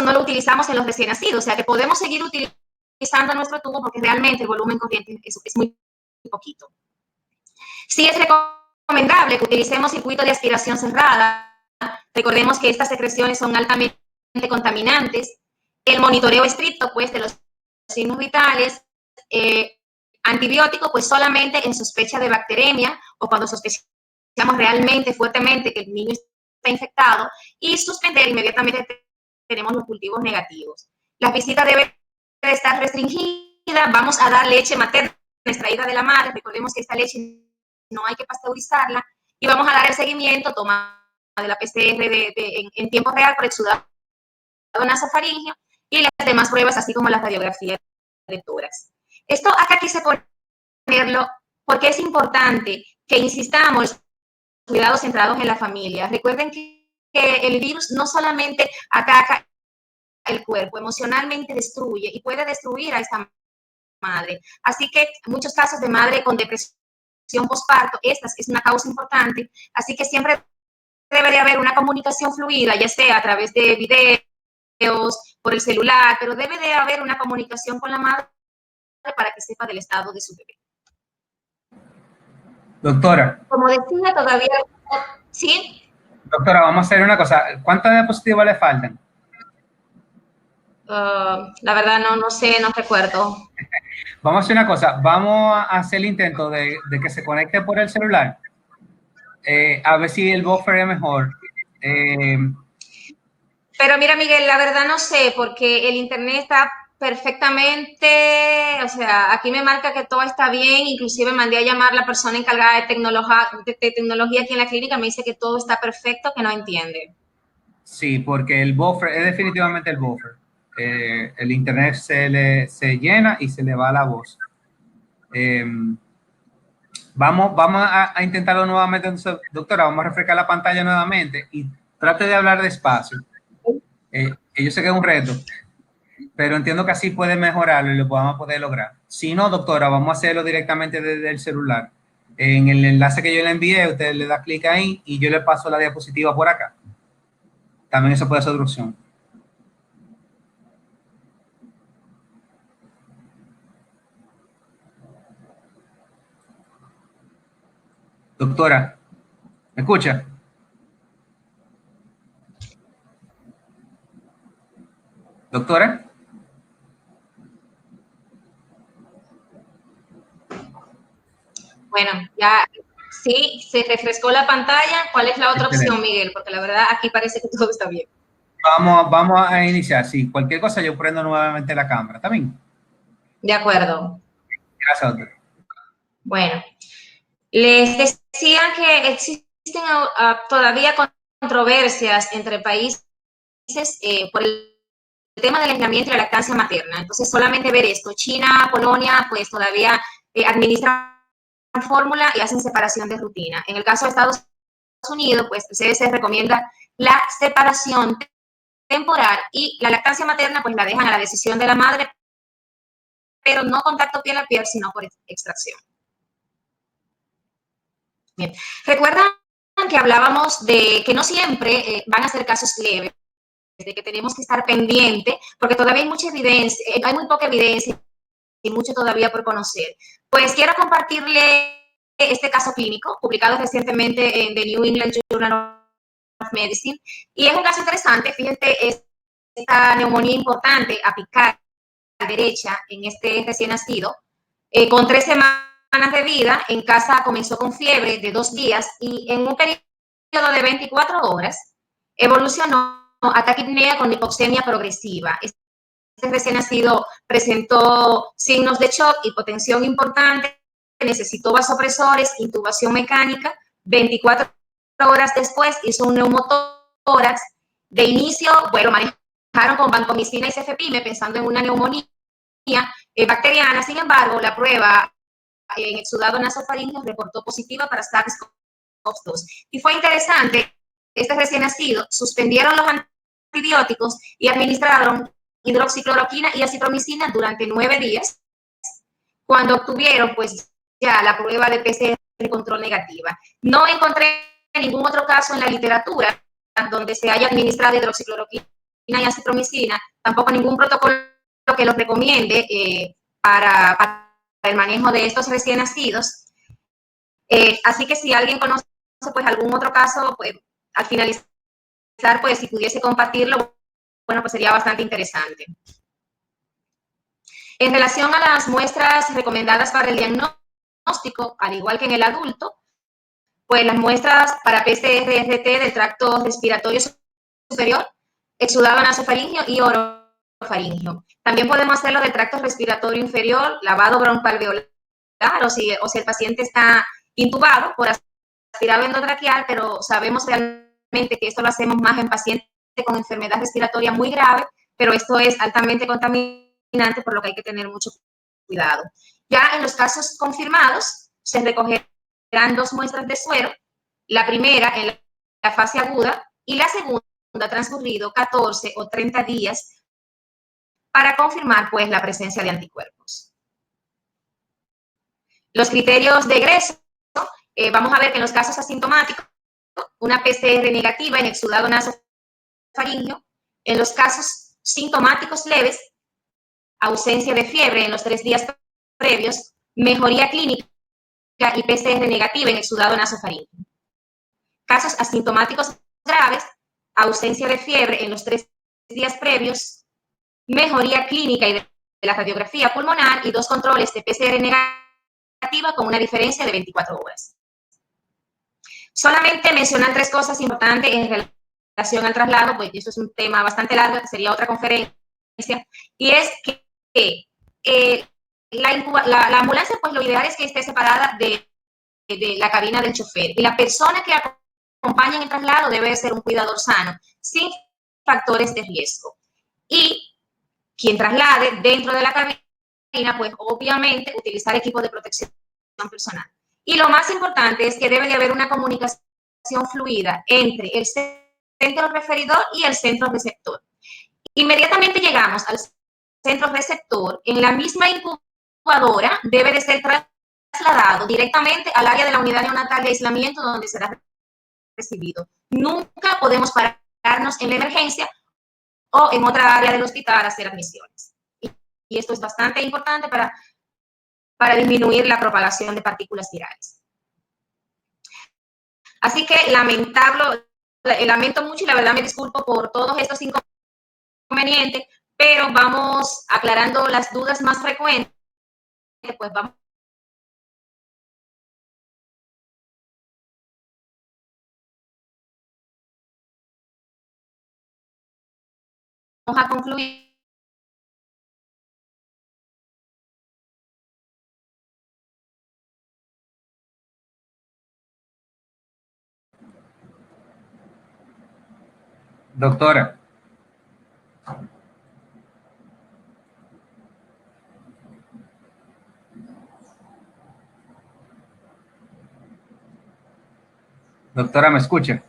no lo utilizamos en los recién nacidos, o sea que podemos seguir utilizando nuestro tubo porque realmente el volumen corriente es muy poquito. Sí es recomendable que utilicemos circuitos de aspiración cerrada. Recordemos que estas secreciones son altamente contaminantes. El monitoreo estricto, pues, de los signos vitales. Antibiótico, pues, solamente en sospecha de bacteremia o cuando sospechamos realmente fuertemente que el niño está infectado. Y suspender inmediatamente tenemos los cultivos negativos. Las visitas deben estar restringidas. Vamos a dar leche materna extraída de la madre. Recordemos que esta leche no hay que pasteurizarla, y vamos a dar el seguimiento, toma de la PCR en tiempo real por exudado nasofaríngeo y las demás pruebas, así como las radiografías de tórax. Esto acá quise ponerlo porque es importante que insistamos en cuidados centrados en la familia. Recuerden que el virus no solamente ataca el cuerpo, emocionalmente destruye y puede destruir a esta madre. Así que en muchos casos de madre con depresión posparto, esta es una causa importante, así que siempre debe de haber una comunicación fluida, ya sea a través de videos, por el celular, pero debe de haber una comunicación con la madre para que sepa del estado de su bebé. Doctora. Como decía, todavía, ¿sí? Doctora, vamos a hacer una cosa. ¿Cuántas diapositivas le faltan? La verdad no sé, no recuerdo. Vamos a hacer una cosa. Vamos a hacer el intento de que se conecte por el celular. A ver si el buffer es mejor. Pero mira, Miguel, la verdad no sé, porque el internet está perfectamente, o sea, aquí me marca que todo está bien, inclusive mandé a llamar a la persona encargada de tecnología aquí en la clínica, me dice que todo está perfecto, que no entiende. Sí, porque el buffer es definitivamente el buffer. El internet se llena y se le va la voz. Vamos a intentarlo nuevamente, entonces, doctora, vamos a refrescar la pantalla nuevamente y trate de hablar despacio. Yo sé que es un reto, pero entiendo que así puede mejorarlo y lo podamos poder lograr. Si no, doctora, vamos a hacerlo directamente desde el celular. En el enlace que yo le envié, usted le da clic ahí y yo le paso la diapositiva por acá. También eso puede ser otra opción. Doctora. ¿Me escucha? Doctora. Bueno, ya sí, se refrescó la pantalla. ¿Cuál es la otra opción, Excelente. Miguel? Porque la verdad aquí parece que todo está bien. Vamos a iniciar. Sí, cualquier cosa yo prendo nuevamente la cámara. ¿Está bien? De acuerdo. Gracias, doctor. Bueno, les decía que existen todavía controversias entre países por el tema del aislamiento y la lactancia materna. Entonces, solamente ver esto. China, Polonia, pues todavía administran fórmula y hacen separación de rutina. En el caso de Estados Unidos, pues el CDC recomienda la separación temporal y la lactancia materna, pues la dejan a la decisión de la madre, pero no contacto piel a piel, sino por extracción. Bien. ¿Recuerdan que hablábamos de que no siempre van a ser casos leves, de que tenemos que estar pendientes, porque todavía hay mucha evidencia, hay muy poca evidencia y mucho todavía por conocer? Pues quiero compartirle este caso clínico, publicado recientemente en The New England Journal of Medicine, y es un caso interesante. Fíjense, esta neumonía importante apical derecha en este recién nacido, con 3 semanas de vida. En casa comenzó con fiebre de 2 días y en un periodo de 24 horas evolucionó a taquipnea con hipoxemia progresiva. Este recién nacido presentó signos de shock, hipotensión importante, necesitó vasopresores, intubación mecánica. 24 horas después hizo un neumotórax. De inicio, bueno, manejaron con vancomicina y cefepime pensando en una neumonía bacteriana. Sin embargo, la prueba en exudado nasofaríngeo reportó positiva para SARS-CoV-2. Y fue interesante, este recién nacido, suspendieron los antibióticos y administraron hidroxicloroquina y acitromicina durante 9 días, cuando obtuvieron pues ya la prueba de PCR de control negativa. No encontré ningún otro caso en la literatura donde se haya administrado hidroxicloroquina y acitromicina, tampoco ningún protocolo que los recomiende para el manejo de estos recién nacidos. Así que si alguien conoce pues algún otro caso, pues al finalizar, pues si pudiese compartirlo, bueno, pues sería bastante interesante. En relación a las muestras recomendadas para el diagnóstico, al igual que en el adulto, pues las muestras para PCR-RT del tracto respiratorio superior, exudado nasofaríngeo y orofaríngeo. También podemos hacerlo del tracto respiratorio inferior, lavado broncoalveolar, o si el paciente está intubado por aspirado endotraqueal, pero sabemos realmente que esto lo hacemos más en pacientes con enfermedad respiratoria muy grave, pero esto es altamente contaminante, por lo que hay que tener mucho cuidado. Ya en los casos confirmados, se recogerán 2 muestras de suero, la primera en la fase aguda y la segunda transcurrido 14 o 30 días para confirmar pues la presencia de anticuerpos. Los criterios de egreso, vamos a ver que en los casos asintomáticos, una PCR negativa en exudado nasofaríngeo. En los casos sintomáticos leves, ausencia de fiebre en los 3 días previos, mejoría clínica y PCR negativa en exudado nasofaríngeo. Casos asintomáticos graves, ausencia de fiebre en los 3 días previos, mejoría clínica y de la radiografía pulmonar y 2 controles de PCR negativa con una diferencia de 24 horas. Solamente mencionar 3 cosas importantes en relación al traslado, pues eso es un tema bastante largo, que sería otra conferencia, y es que la ambulancia, pues lo ideal es que esté separada de la cabina del chofer, y la persona que acompaña en el traslado debe ser un cuidador sano, sin factores de riesgo. Y quien traslade dentro de la cabina, pues obviamente utilizar equipo de protección personal. Y lo más importante es que debe de haber una comunicación fluida entre el centro referidor y el centro receptor. Inmediatamente llegamos al centro receptor, en la misma incubadora debe de ser trasladado directamente al área de la unidad neonatal de aislamiento donde será recibido. Nunca podemos pararnos en la emergencia o en otra área del hospital a hacer admisiones. Y esto es bastante importante para disminuir la propagación de partículas virales. Así que lamento mucho y la verdad me disculpo por todos estos inconvenientes, pero vamos aclarando las dudas más frecuentes, pues vamos a concluir. Doctora. Doctora, ¿me escucha?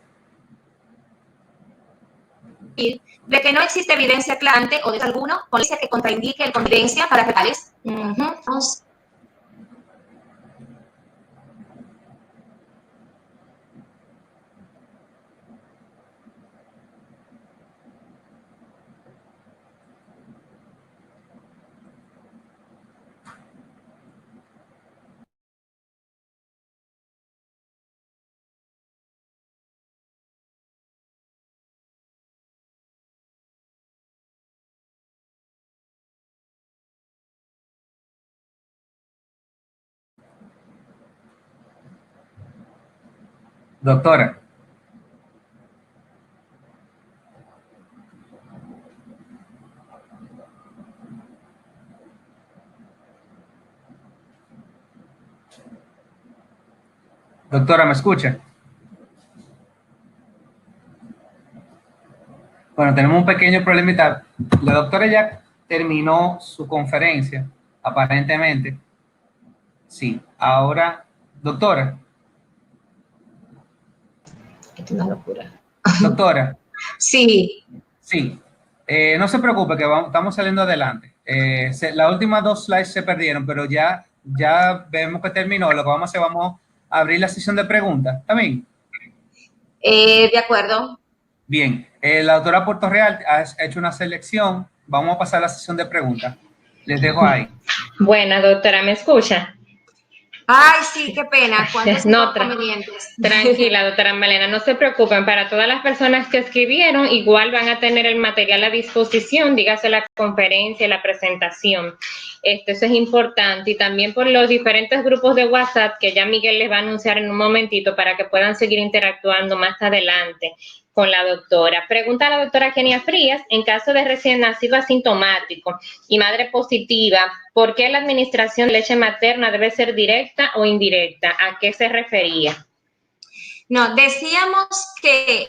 De que no existe evidencia claramente o de alguno, policía que contraindique el convivencia para fetales. Vamos. Doctora. Doctora, ¿me escucha? Bueno, tenemos un pequeño problemita. La doctora ya terminó su conferencia, aparentemente. Sí, ahora, doctora. Es una locura. Doctora. Sí. Sí, no se preocupe que estamos saliendo adelante. Las últimas dos slides se perdieron, pero ya vemos que terminó. Lo que vamos a hacer, vamos a abrir la sesión de preguntas. ¿Está bien? De acuerdo. Bien, la doctora Puerto Real ha hecho una selección. Vamos a pasar a la sesión de preguntas. Les dejo ahí. Buena, doctora, ¿me escucha? Ay, sí, qué pena. ¿Cuántos No, inconvenientes? tranquila, doctora Malena, no se preocupen. Para todas las personas que escribieron, igual van a tener el material a disposición, dígase la conferencia, la presentación. Eso es importante. Y también por los diferentes grupos de WhatsApp que ya Miguel les va a anunciar en un momentito para que puedan seguir interactuando más adelante con la doctora. Pregunta a la doctora Kenia Frías, en caso de recién nacido asintomático y madre positiva, ¿por qué la administración de leche materna debe ser directa o indirecta? ¿A qué se refería? No, decíamos que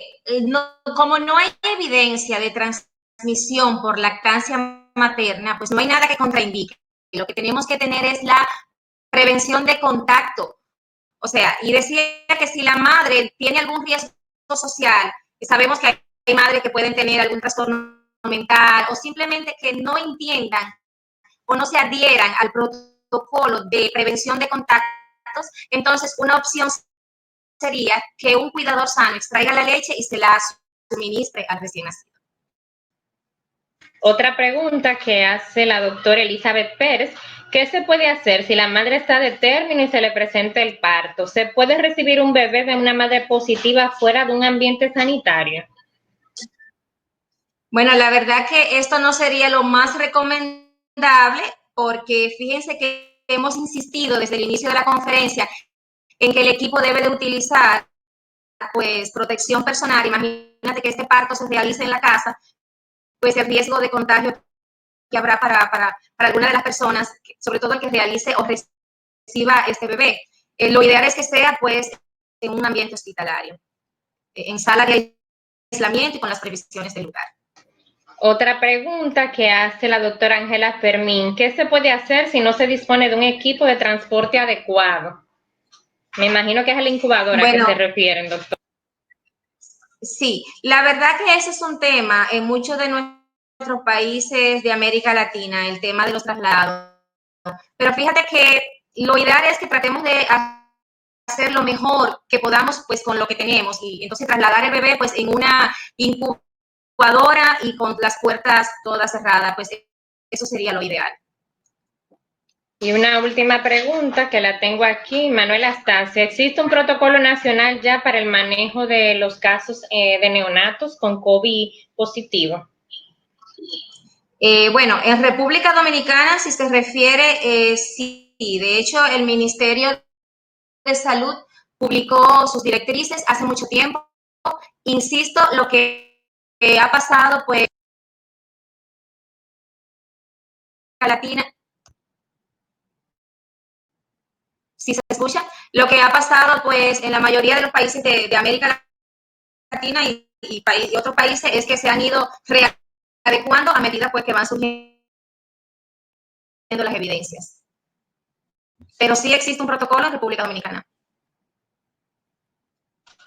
como no hay evidencia de transmisión por lactancia materna, pues no hay nada que contraindique. Lo que tenemos que tener es la prevención de contacto. O sea, y decía que si la madre tiene algún riesgo social, sabemos que hay madres que pueden tener algún trastorno mental o simplemente que no entiendan o no se adhieran al protocolo de prevención de contactos, entonces una opción sería que un cuidador sano extraiga la leche y se la suministre al recién nacido. Otra pregunta que hace la doctora Elizabeth Pérez, ¿qué se puede hacer si la madre está de término y se le presenta el parto? ¿Se puede recibir un bebé de una madre positiva fuera de un ambiente sanitario? Bueno, la verdad que esto no sería lo más recomendable porque fíjense que hemos insistido desde el inicio de la conferencia en que el equipo debe de utilizar pues protección personal. Imagínate que este parto se realice en la casa, pues el riesgo de contagio que habrá para alguna de las personas, sobre todo el que realice o reciba este bebé. Lo ideal es que sea pues en un ambiente hospitalario, en sala de aislamiento y con las previsiones del lugar. Otra pregunta que hace la doctora Ángela Fermín, ¿qué se puede hacer si no se dispone de un equipo de transporte adecuado? Me imagino que es a la incubadora que se refieren, doctor. Sí, la verdad que ese es un tema en muchos de nuestros países de América Latina, el tema de los traslados. Pero fíjate que lo ideal es que tratemos de hacer lo mejor que podamos pues con lo que tenemos y entonces trasladar el bebé pues en una incubadora y con las puertas todas cerradas, pues eso sería lo ideal. Y una última pregunta que la tengo aquí, Manuel Astancia. ¿Existe un protocolo nacional ya para el manejo de los casos de neonatos con COVID positivo? Bueno, en República Dominicana, si se refiere, sí, de hecho, el Ministerio de Salud publicó sus directrices hace mucho tiempo. Insisto, lo que ha pasado, pues, Latina, si se escucha, lo que ha pasado, pues, en la mayoría de los países de América Latina y otros países es que se han ido readecuando a medida, pues, que van surgiendo las evidencias. Pero sí existe un protocolo en República Dominicana.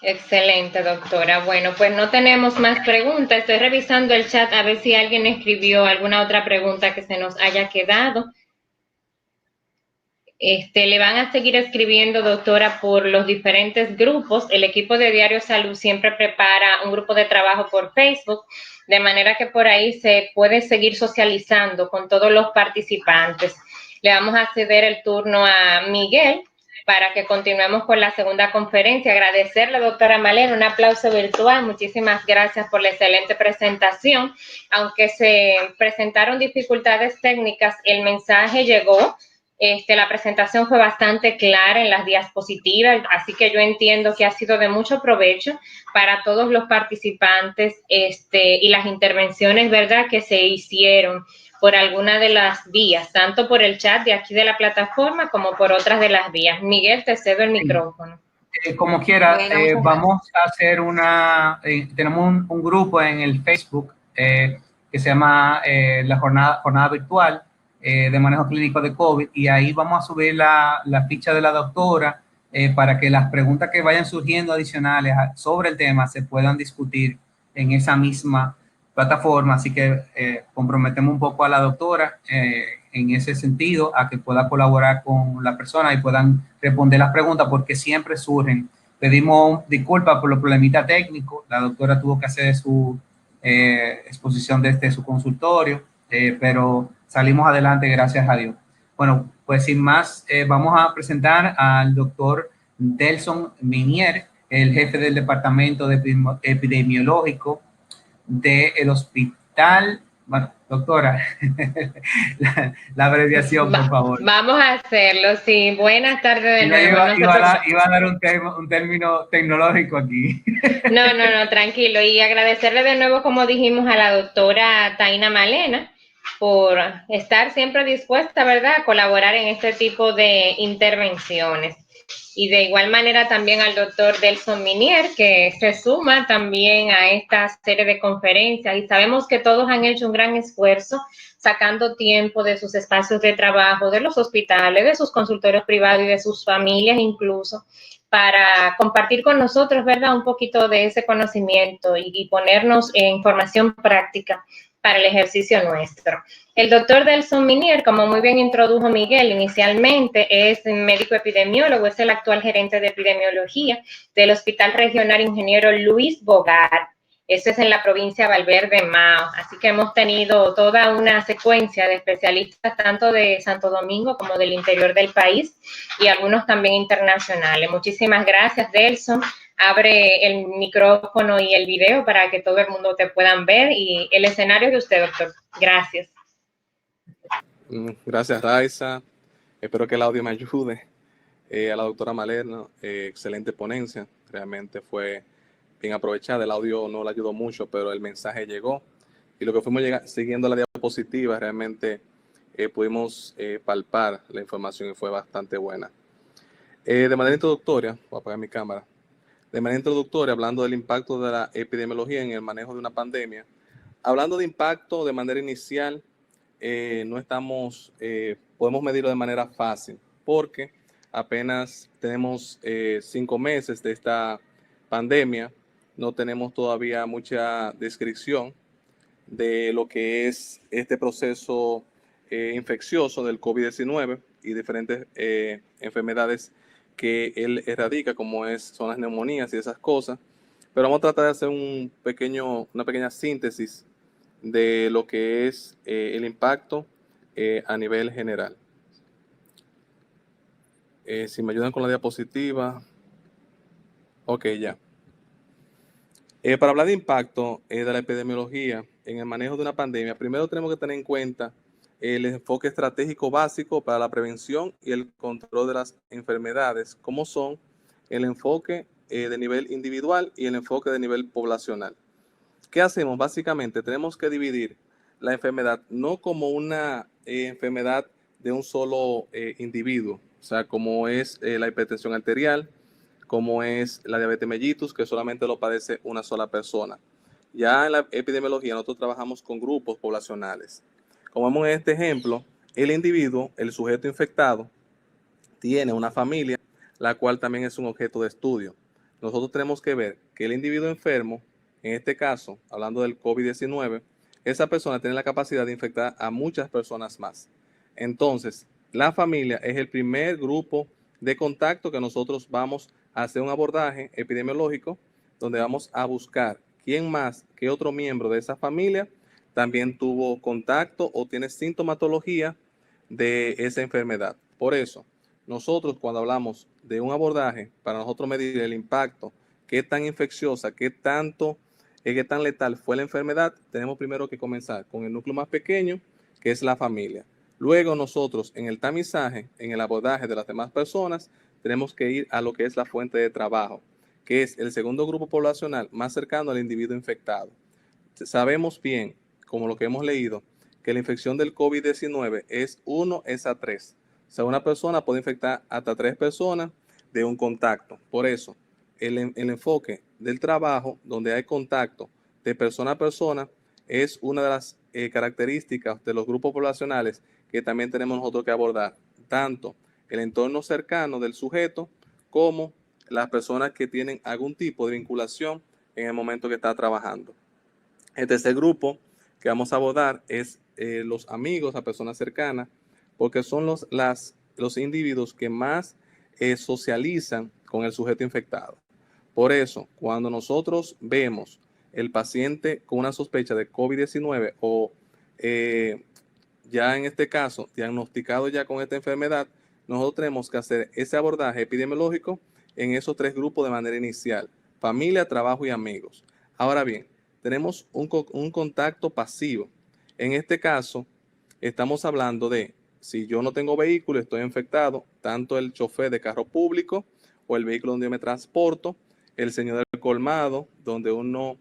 Excelente, doctora. Bueno, pues no tenemos más preguntas. Estoy revisando el chat a ver si alguien escribió alguna otra pregunta que se nos haya quedado. Le van a seguir escribiendo, doctora, por los diferentes grupos. El equipo de Diario Salud siempre prepara un grupo de trabajo por Facebook, de manera que por ahí se puede seguir socializando con todos los participantes. Le vamos a ceder el turno a Miguel para que continuemos con la segunda conferencia. Agradecerle, doctora Malena, un aplauso virtual. Muchísimas gracias por la excelente presentación. Aunque se presentaron dificultades técnicas, el mensaje llegó. La presentación fue bastante clara en las diapositivas, así que yo entiendo que ha sido de mucho provecho para todos los participantes y las intervenciones, ¿verdad?, que se hicieron por alguna de las vías, tanto por el chat de aquí de la plataforma como por otras de las vías. Miguel, te cedo el micrófono. Como quiera, Bueno, vamos a hacer tenemos un grupo en el Facebook que se llama la jornada virtual de manejo clínico de COVID, y ahí vamos a subir la ficha de la doctora para que las preguntas que vayan surgiendo adicionales sobre el tema se puedan discutir en esa misma plataforma. Así que comprometemos un poco a la doctora en ese sentido, a que pueda colaborar con la persona y puedan responder las preguntas, porque siempre surgen. Pedimos disculpas por los problemitas técnicos. La doctora tuvo que hacer su exposición desde su consultorio, pero salimos adelante, gracias a Dios. Bueno, pues sin más, vamos a presentar al doctor Delson Minier, el jefe del departamento de epidemiológico del hospital. Bueno, doctora, la abreviación, por favor. Vamos a hacerlo, sí. Buenas tardes de nuevo. Iba a dar un término tecnológico aquí. No, tranquilo. Y agradecerle de nuevo, como dijimos, a la doctora Taina Malena por estar siempre dispuesta, ¿verdad?, a colaborar en este tipo de intervenciones. Y de igual manera también al doctor Delson Minier, que se suma también a esta serie de conferencias, y sabemos que todos han hecho un gran esfuerzo sacando tiempo de sus espacios de trabajo, de los hospitales, de sus consultorios privados y de sus familias incluso, para compartir con nosotros, ¿verdad?, un poquito de ese conocimiento y ponernos en información práctica para el ejercicio nuestro. El doctor Delson Minier, como muy bien introdujo Miguel inicialmente, es médico epidemiólogo, es el actual gerente de epidemiología del Hospital Regional Ingeniero Luis Bogar. Este es en la provincia de Valverde Mao. Así que hemos tenido toda una secuencia de especialistas, tanto de Santo Domingo como del interior del país, y algunos también internacionales. Muchísimas gracias, Delson. Abre el micrófono y el video para que todo el mundo te puedan ver, y el escenario es de usted, doctor. Gracias. Gracias, Raiza. Espero que el audio me ayude. A la doctora Malena, excelente ponencia. Realmente fue bien aprovechada. El audio no le ayudó mucho, pero el mensaje llegó. Y lo que fuimos siguiendo la diapositiva, realmente pudimos palpar la información y fue bastante buena. De manera introductoria, voy a apagar mi cámara. De manera introductoria, hablando del impacto de la epidemiología en el manejo de una pandemia. Hablando de impacto de manera inicial, no estamos, podemos medirlo de manera fácil, porque apenas tenemos 5 meses de esta pandemia, no tenemos todavía mucha descripción de lo que es este proceso infeccioso del COVID-19 y diferentes enfermedades que él erradica, como son las neumonías y esas cosas. Pero vamos a tratar de hacer una pequeña síntesis de lo que es el impacto a nivel general. Si me ayudan con la diapositiva. Ok, ya. Para hablar de impacto de la epidemiología en el manejo de una pandemia, primero tenemos que tener en cuenta el enfoque estratégico básico para la prevención y el control de las enfermedades, como son el enfoque de nivel individual y el enfoque de nivel poblacional. ¿Qué hacemos? Básicamente tenemos que dividir la enfermedad no como una enfermedad de un solo individuo, o sea, como es la hipertensión arterial, como es la diabetes mellitus, que solamente lo padece una sola persona. Ya en la epidemiología nosotros trabajamos con grupos poblacionales. Como vemos en este ejemplo, el individuo, el sujeto infectado, tiene una familia, la cual también es un objeto de estudio. Nosotros tenemos que ver que el individuo enfermo, en este caso, hablando del COVID-19, esa persona tiene la capacidad de infectar a muchas personas más. Entonces, la familia es el primer grupo de contacto que nosotros vamos a hacer un abordaje epidemiológico, donde vamos a buscar quién más que otro miembro de esa familia también tuvo contacto o tiene sintomatología de esa enfermedad. Por eso, nosotros cuando hablamos de un abordaje, para nosotros medir el impacto, qué tan infecciosa, qué tan letal fue la enfermedad, tenemos primero que comenzar con el núcleo más pequeño, que es la familia. Luego nosotros en el tamizaje, en el abordaje de las demás personas, tenemos que ir a lo que es la fuente de trabajo, que es el segundo grupo poblacional más cercano al individuo infectado. Sabemos bien, como lo que hemos leído, que la infección del COVID-19 es 1:3. O sea, una persona puede infectar hasta 3 personas de un contacto. Por eso, el enfoque del trabajo, donde hay contacto de persona a persona, es una de las características de los grupos poblacionales que también tenemos nosotros que abordar, tanto el entorno cercano del sujeto como las personas que tienen algún tipo de vinculación en el momento que está trabajando. El tercer grupo que vamos a abordar es los amigos, a personas cercanas, porque son los individuos que más socializan con el sujeto infectado. Por eso, cuando nosotros vemos el paciente con una sospecha de COVID-19 o ya en este caso diagnosticado ya con esta enfermedad, nosotros tenemos que hacer ese abordaje epidemiológico en esos 3 grupos de manera inicial: familia, trabajo y amigos. Ahora bien, tenemos un contacto pasivo. En este caso, estamos hablando de si yo no tengo vehículo, estoy infectado, tanto el chofer de carro público o el vehículo donde yo me transporto, el señor del colmado, donde uno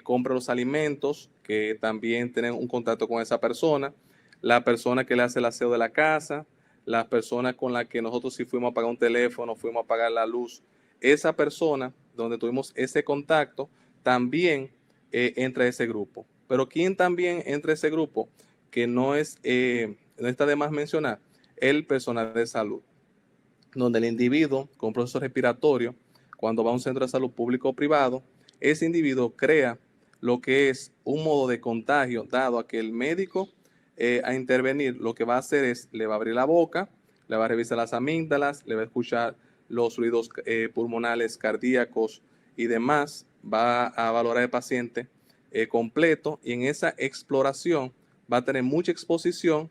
compra los alimentos, que también tienen un contacto con esa persona, la persona que le hace el aseo de la casa, las personas con las que nosotros si fuimos a pagar un teléfono, fuimos a pagar la luz, esa persona donde tuvimos ese contacto también entra a ese grupo. Pero ¿quién también entra a ese grupo? Que no está de más mencionar, el personal de salud, donde el individuo con proceso respiratorio, cuando va a un centro de salud público o privado, ese individuo crea lo que es un modo de contagio, dado a que el médico a intervenir lo que va a hacer es, le va a abrir la boca, le va a revisar las amígdalas, le va a escuchar los ruidos pulmonales, cardíacos y demás, va a valorar el paciente completo, y en esa exploración va a tener mucha exposición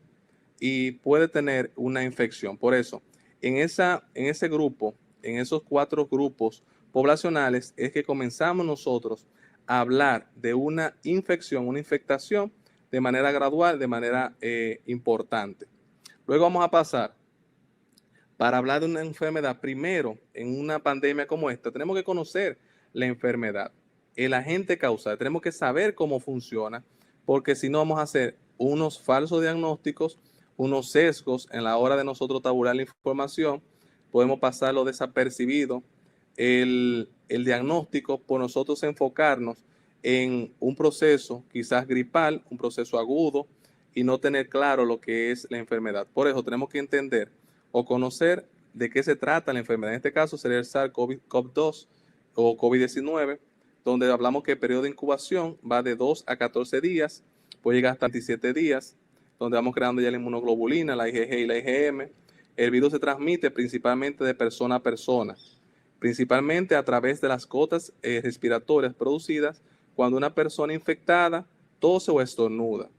y puede tener una infección. Por eso, en ese grupo, en esos 4 grupos poblacionales, es que comenzamos nosotros a hablar de una infección, una infectación de manera gradual, de manera importante. Luego vamos a pasar, para hablar de una enfermedad, primero, en una pandemia como esta, tenemos que conocer la enfermedad, el agente causal, tenemos que saber cómo funciona, porque si no vamos a hacer unos falsos diagnósticos, unos sesgos en la hora de nosotros tabular la información, podemos pasarlo desapercibido el diagnóstico por nosotros enfocarnos en un proceso quizás gripal, un proceso agudo, y no tener claro lo que es la enfermedad. Por eso tenemos que entender o conocer de qué se trata la enfermedad. En este caso sería el SARS-CoV-2 o COVID-19, donde hablamos que el periodo de incubación va de 2 a 14 días, puede llegar hasta 27 días, donde vamos creando ya la inmunoglobulina, la IgG y la IgM. El virus se transmite principalmente de persona a persona, principalmente a través de las gotas respiratorias producidas cuando una persona infectada tose o estornuda.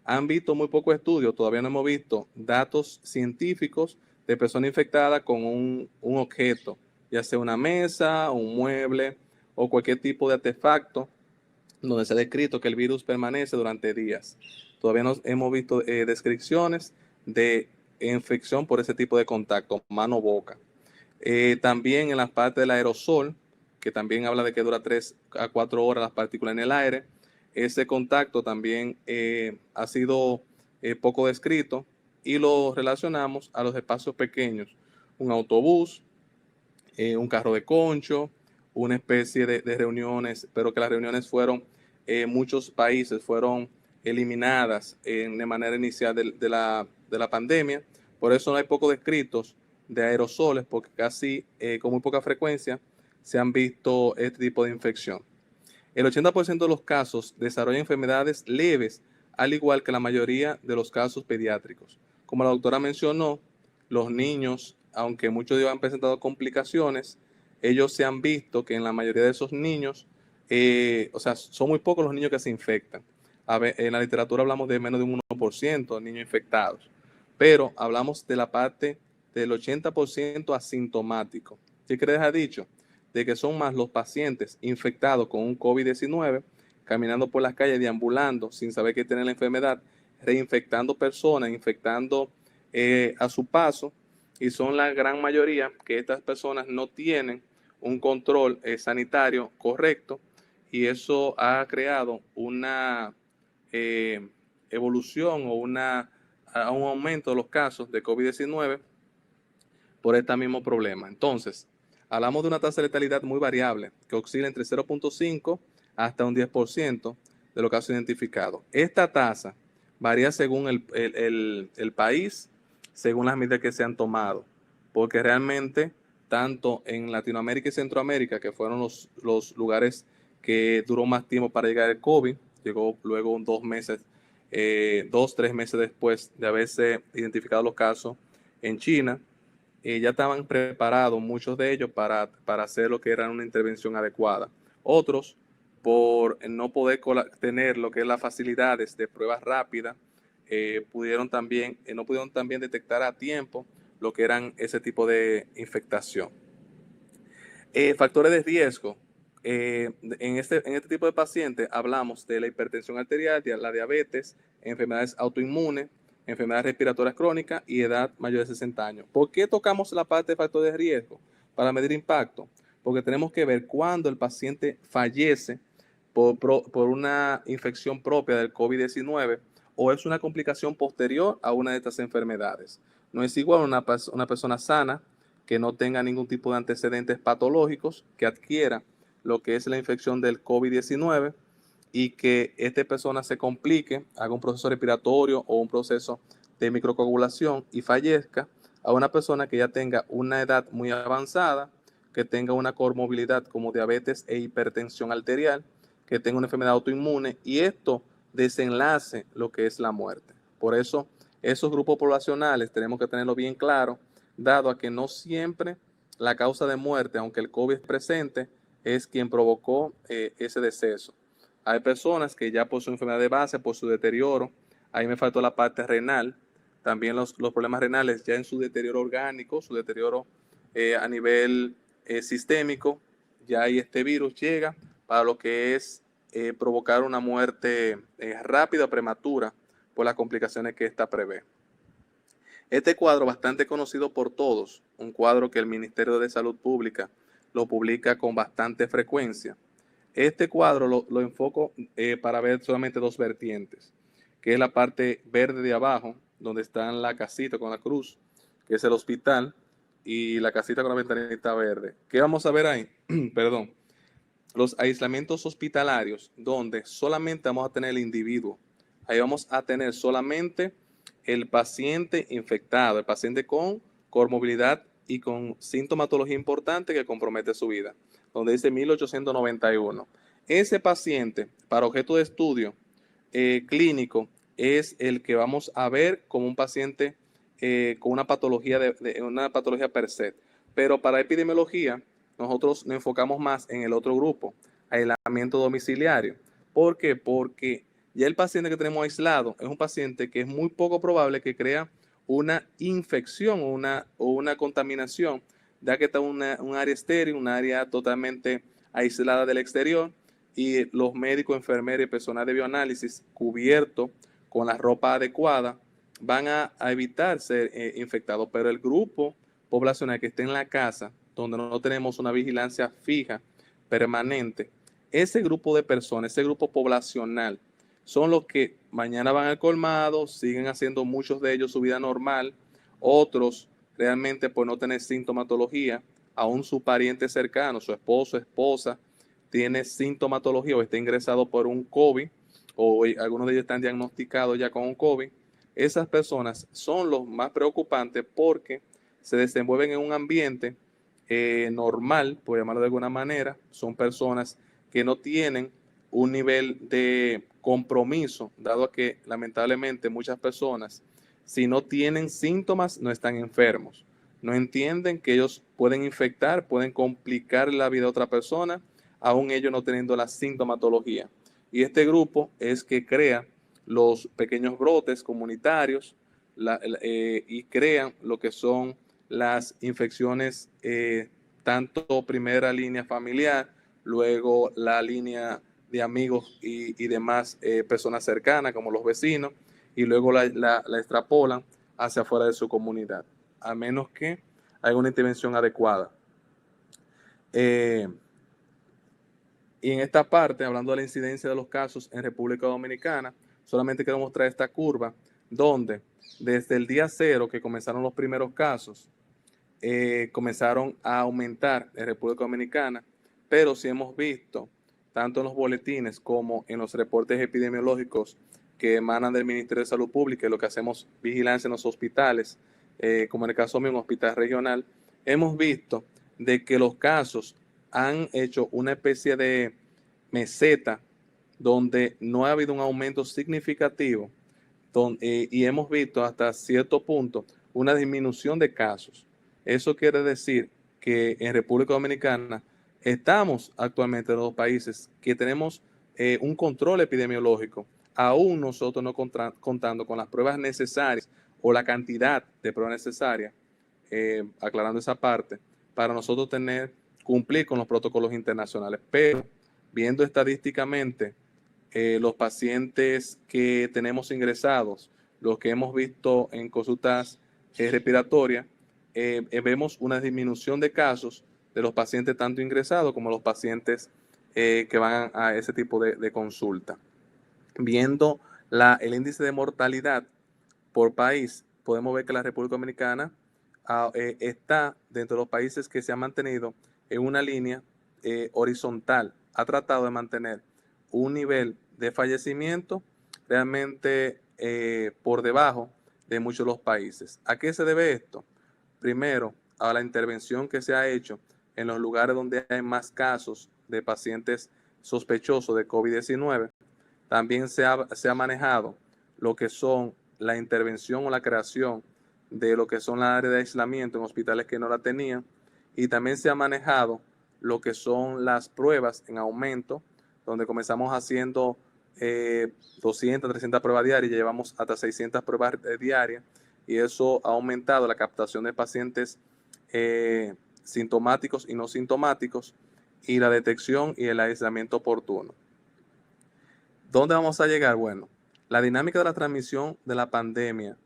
Han visto muy pocos estudios, todavía no hemos visto datos científicos de persona infectada con un objeto, ya sea una mesa, un mueble o cualquier tipo de artefacto donde se ha descrito que el virus permanece durante días. Todavía no hemos visto descripciones de infección por ese tipo de contacto, mano-boca. También en la parte del aerosol, que también habla de que dura 3 a 4 horas las partículas en el aire, ese contacto también ha sido poco descrito y lo relacionamos a los espacios pequeños, un autobús, un carro de concho, una especie de reuniones, pero que las reuniones fueron, muchos países fueron eliminadas de manera inicial de la pandemia. Por eso no hay pocos descritos de aerosoles, porque casi con muy poca frecuencia se han visto este tipo de infección. El 80% de los casos desarrollan enfermedades leves, al igual que la mayoría de los casos pediátricos. Como la doctora mencionó, los niños, aunque muchos de ellos han presentado complicaciones, ellos se han visto que en la mayoría de esos niños, o sea, son muy pocos los niños que se infectan. A ver, en la literatura hablamos de menos de un 1% de niños infectados, pero hablamos de la parte del 80% asintomático. ¿Qué crees ha dicho? De que son más los pacientes infectados con un COVID-19, caminando por las calles, deambulando, sin saber que tienen la enfermedad, reinfectando personas, infectando a su paso, y son la gran mayoría que estas personas no tienen un control sanitario correcto, y eso ha creado una evolución o un aumento de los casos de COVID-19 por este mismo problema. Entonces, hablamos de una tasa de letalidad muy variable, que oscila entre 0.5 hasta un 10% de los casos identificados. Esta tasa varía según el país, según las medidas que se han tomado, porque realmente tanto en Latinoamérica y Centroamérica, que fueron los lugares que duró más tiempo para llegar el COVID, llegó luego 2 meses, 2-3 meses después de haberse identificado los casos en China, ya estaban preparados muchos de ellos para hacer lo que era una intervención adecuada. Otros, por no poder tener lo que es las facilidades de pruebas rápidas, no pudieron también detectar a tiempo lo que eran ese tipo de infectación. Factores de riesgo. En este tipo de pacientes hablamos de la hipertensión arterial, de la diabetes, enfermedades autoinmunes, enfermedades respiratorias crónicas y edad mayor de 60 años. ¿Por qué tocamos la parte de factores de riesgo? Para medir impacto. Porque tenemos que ver cuándo el paciente fallece por una infección propia del COVID-19 o es una complicación posterior a una de estas enfermedades. No es igual una persona sana que no tenga ningún tipo de antecedentes patológicos, que adquiera lo que es la infección del COVID-19 y que esta persona se complique, haga un proceso respiratorio o un proceso de microcoagulación y fallezca, a una persona que ya tenga una edad muy avanzada, que tenga una comorbilidad como diabetes e hipertensión arterial, que tenga una enfermedad autoinmune, y esto desenlace lo que es la muerte. Por eso, esos grupos poblacionales tenemos que tenerlo bien claro, dado a que no siempre la causa de muerte, aunque el COVID es presente, es quien provocó ese deceso. Hay personas que ya por su enfermedad de base, por su deterioro, ahí me faltó la parte renal, también los problemas renales ya en su deterioro orgánico, su deterioro a nivel sistémico, ya ahí este virus llega para lo que es provocar una muerte rápida o prematura por las complicaciones que esta prevé. Este cuadro, bastante conocido por todos, un cuadro que el Ministerio de Salud Pública lo publica con bastante frecuencia. Este cuadro lo enfoco para ver solamente dos vertientes, que es la parte verde de abajo, donde está la casita con la cruz, que es el hospital, y la casita con la ventanita verde. ¿Qué vamos a ver ahí? Perdón. Los aislamientos hospitalarios, donde solamente vamos a tener el individuo. Ahí vamos a tener solamente el paciente infectado, el paciente con comorbilidad y con sintomatología importante que compromete su vida, donde dice 1891. Ese paciente, para objeto de estudio clínico, es el que vamos a ver como un paciente con una patología, una patología per se. Pero para epidemiología, nosotros nos enfocamos más en el otro grupo, aislamiento domiciliario. ¿Por qué? Porque ya el paciente que tenemos aislado es un paciente que es muy poco probable que crea una infección o una contaminación, ya que está un área estéril, un área totalmente aislada del exterior, y los médicos, enfermeros y personal de bioanálisis cubierto con la ropa adecuada van a evitar ser infectados. Pero el grupo poblacional que esté en la casa, donde no tenemos una vigilancia fija, permanente, ese grupo de personas, ese grupo poblacional, son los que mañana van al colmado, siguen haciendo muchos de ellos su vida normal, otros realmente por no tener sintomatología, aún su pariente cercano, su esposo, esposa, tiene sintomatología o está ingresado por un COVID, o algunos de ellos están diagnosticados ya con un COVID. Esas personas son los más preocupantes porque se desenvuelven en un ambiente normal, por llamarlo de alguna manera. Son personas que no tienen un nivel de compromiso, dado que lamentablemente muchas personas, si no tienen síntomas, no están enfermos. No entienden que ellos pueden infectar, pueden complicar la vida de otra persona, aún ellos no teniendo la sintomatología. Y este grupo es que crea los pequeños brotes comunitarios y crean lo que son las infecciones, tanto primera línea familiar, luego la línea de amigos y demás personas cercanas como los vecinos, y luego la extrapolan hacia afuera de su comunidad, a menos que haya una intervención adecuada. Y en esta parte, hablando de la incidencia de los casos en República Dominicana, solamente quiero mostrar esta curva donde desde el día 0 que comenzaron los primeros casos, comenzaron a aumentar en República Dominicana, pero sí hemos visto, tanto en los boletines como en los reportes epidemiológicos que emanan del Ministerio de Salud Pública, y lo que hacemos vigilancia en los hospitales, como en el caso mío, un hospital regional, hemos visto de que los casos han hecho una especie de meseta donde no ha habido un aumento significativo y hemos visto hasta cierto punto una disminución de casos. Eso quiere decir que en República Dominicana estamos actualmente en los países que tenemos un control epidemiológico, aún nosotros no contando con las pruebas necesarias o la cantidad de pruebas necesarias, aclarando esa parte, para nosotros cumplir con los protocolos internacionales. Pero viendo estadísticamente los pacientes que tenemos ingresados, los que hemos visto en consultas respiratorias, vemos una disminución de casos de los pacientes tanto ingresados como los pacientes que van a ese tipo de consulta. Viendo el índice de mortalidad por país, podemos ver que la República Dominicana está dentro de los países que se han mantenido en una línea horizontal. Ha tratado de mantener un nivel de fallecimiento realmente por debajo de muchos de los países. ¿A qué se debe esto? Primero, a la intervención que se ha hecho en los lugares donde hay más casos de pacientes sospechosos de COVID-19. También se ha manejado lo que son la intervención o la creación de lo que son las áreas de aislamiento en hospitales que no la tenían, y también se ha manejado lo que son las pruebas en aumento, donde comenzamos haciendo 200, 300 pruebas diarias y llevamos hasta 600 pruebas diarias, y eso ha aumentado la captación de pacientes sintomáticos y no sintomáticos, y la detección y el aislamiento oportuno. ¿Dónde vamos a llegar? Bueno, la dinámica de la transmisión de la pandemia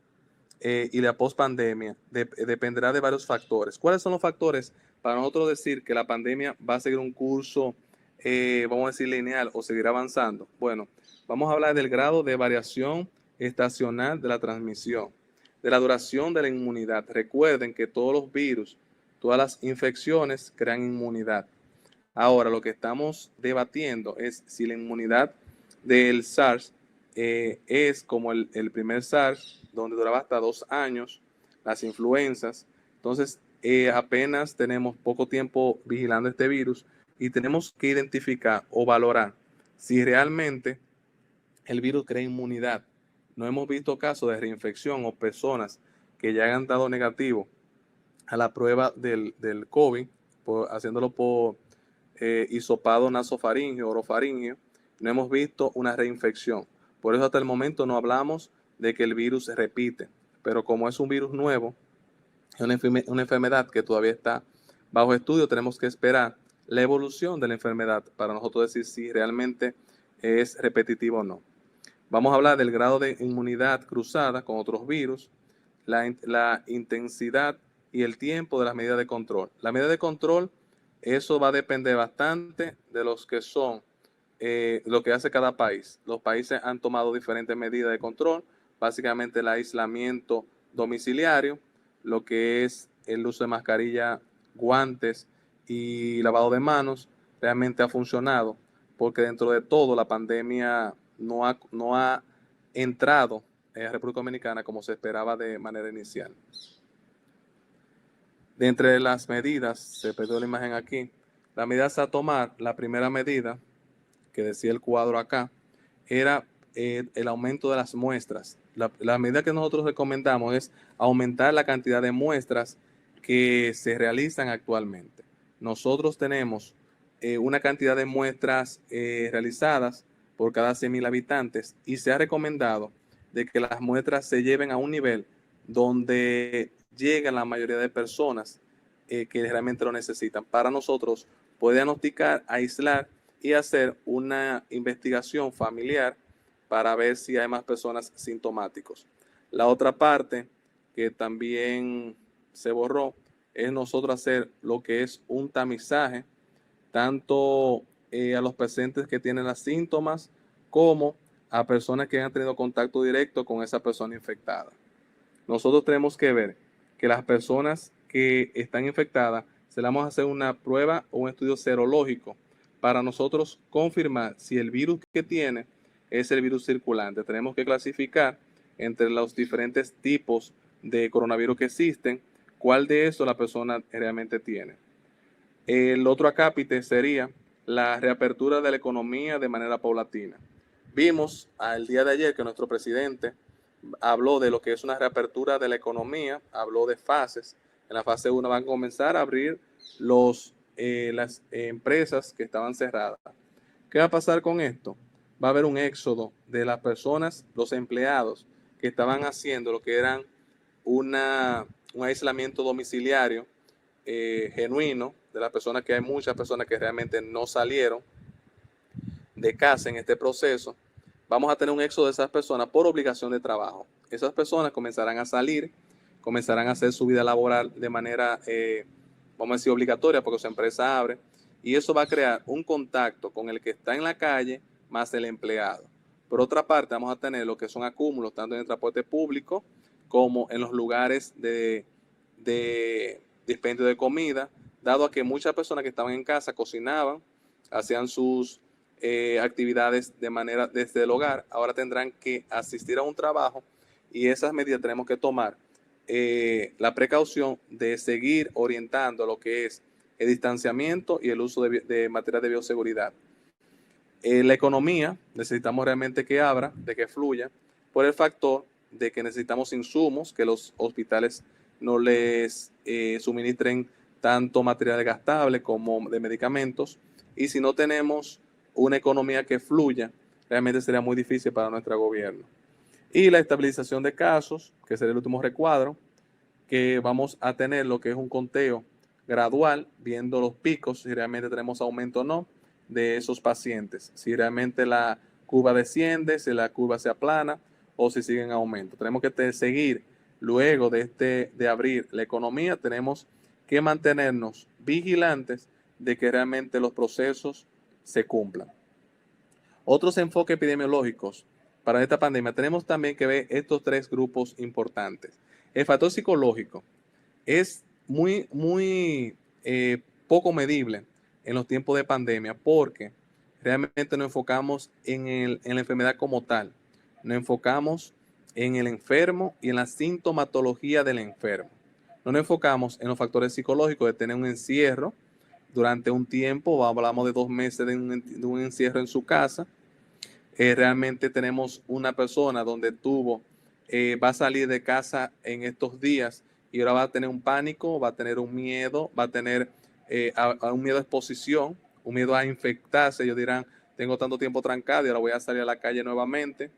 y la pospandemia dependerá de varios factores. ¿Cuáles son los factores para nosotros decir que la pandemia va a seguir un curso, vamos a decir, lineal, o seguirá avanzando? Bueno, vamos a hablar del grado de variación estacional de la transmisión, de la duración de la inmunidad. Recuerden que todos los virus, todas las infecciones crean inmunidad. Ahora, lo que estamos debatiendo es si la inmunidad del SARS es como el primer SARS, donde duraba hasta 2 años, las influencias. Entonces, apenas tenemos poco tiempo vigilando este virus y tenemos que identificar o valorar si realmente el virus crea inmunidad. No hemos visto casos de reinfección o personas que ya hayan dado negativo a la prueba del COVID, haciéndolo por hisopado nasofaríngeo, orofaríngeo. No hemos visto una reinfección. Por eso hasta el momento no hablamos de que el virus se repite. pero como es un virus nuevo, es una enfermedad que todavía está bajo estudio, tenemos que esperar la evolución de la enfermedad para nosotros decir si realmente es repetitivo o no. Vamos a hablar del grado de inmunidad cruzada con otros virus, la intensidad y el tiempo de las medidas de control. La medida de control, eso va a depender bastante de los que son, lo que hace cada país. Los países han tomado diferentes medidas de control, básicamente el aislamiento domiciliario, lo que es el uso de mascarilla, guantes y lavado de manos, realmente ha funcionado, porque dentro de todo la pandemia no ha entrado en República Dominicana como se esperaba de manera inicial. De entre las medidas, se perdió la imagen aquí, las medidas a tomar, la primera medida, que decía el cuadro acá, era el aumento de las muestras. La medida que nosotros recomendamos es aumentar la cantidad de muestras que se realizan actualmente. Nosotros tenemos una cantidad de muestras realizadas por cada 100,000 habitantes y se ha recomendado de que las muestras se lleven a un nivel donde lleguen la mayoría de personas que realmente lo necesitan para nosotros poder diagnosticar, aislar y hacer una investigación familiar para ver si hay más personas sintomáticos. La otra parte que también se borró es nosotros hacer lo que es un tamizaje tanto a los pacientes que tienen los síntomas como a personas que han tenido contacto directo con esa persona infectada. Nosotros tenemos que ver que las personas que están infectadas se le vamos a hacer una prueba o un estudio serológico para nosotros confirmar si el virus que tiene es el virus circulante. Tenemos que clasificar entre los diferentes tipos de coronavirus que existen, cuál de esos la persona realmente tiene. El otro acápite sería la reapertura de la economía de manera paulatina. Vimos el día de ayer que nuestro presidente habló de lo que es una reapertura de la economía, habló de fases. En la fase 1 van a comenzar a abrir las empresas que estaban cerradas. ¿Qué va a pasar con esto? Va a haber un éxodo de las personas, los empleados que estaban haciendo lo que eran un aislamiento domiciliario genuino, de las personas que hay muchas personas que realmente no salieron de casa en este proceso. Vamos a tener un éxodo de esas personas por obligación de trabajo. Esas personas comenzarán a salir, comenzarán a hacer su vida laboral de manera, vamos a decir, obligatoria, porque su empresa abre, y eso va a crear un contacto con el que está en la calle más el empleado. Por otra parte, vamos a tener lo que son acúmulos, tanto en el transporte público como en los lugares de dispendio de comida, dado a que muchas personas que estaban en casa cocinaban, hacían sus actividades de manera desde el hogar, ahora tendrán que asistir a un trabajo y esas medidas tenemos que tomar la precaución de seguir orientando lo que es el distanciamiento y el uso de material de bioseguridad. La economía necesitamos realmente que abra, de que fluya, por el factor de que necesitamos insumos, que los hospitales no les suministren tanto material gastable como de medicamentos, y si no tenemos una economía que fluya, realmente sería muy difícil para nuestro gobierno. Y la estabilización de casos, que será el último recuadro, que vamos a tener lo que es un conteo gradual, viendo los picos, si realmente tenemos aumento o no de esos pacientes, si realmente la curva desciende, si la curva se aplana o si sigue en aumento. Tenemos que seguir, luego de abrir la economía, tenemos que mantenernos vigilantes de que realmente los procesos se cumplan. Otros enfoques epidemiológicos para esta pandemia, tenemos también que ver estos tres grupos importantes. El factor psicológico es muy poco medible en los tiempos de pandemia porque realmente nos enfocamos en la enfermedad como tal. Nos enfocamos en el enfermo y en la sintomatología del enfermo. No nos enfocamos en los factores psicológicos de tener un encierro durante un tiempo, hablamos de 2 meses de un encierro en su casa. Realmente tenemos una persona donde va a salir de casa en estos días y ahora va a tener un pánico, va a tener un miedo, va a tener un miedo a exposición, un miedo a infectarse. Ellos dirán, tengo tanto tiempo trancado y ahora voy a salir a la calle nuevamente.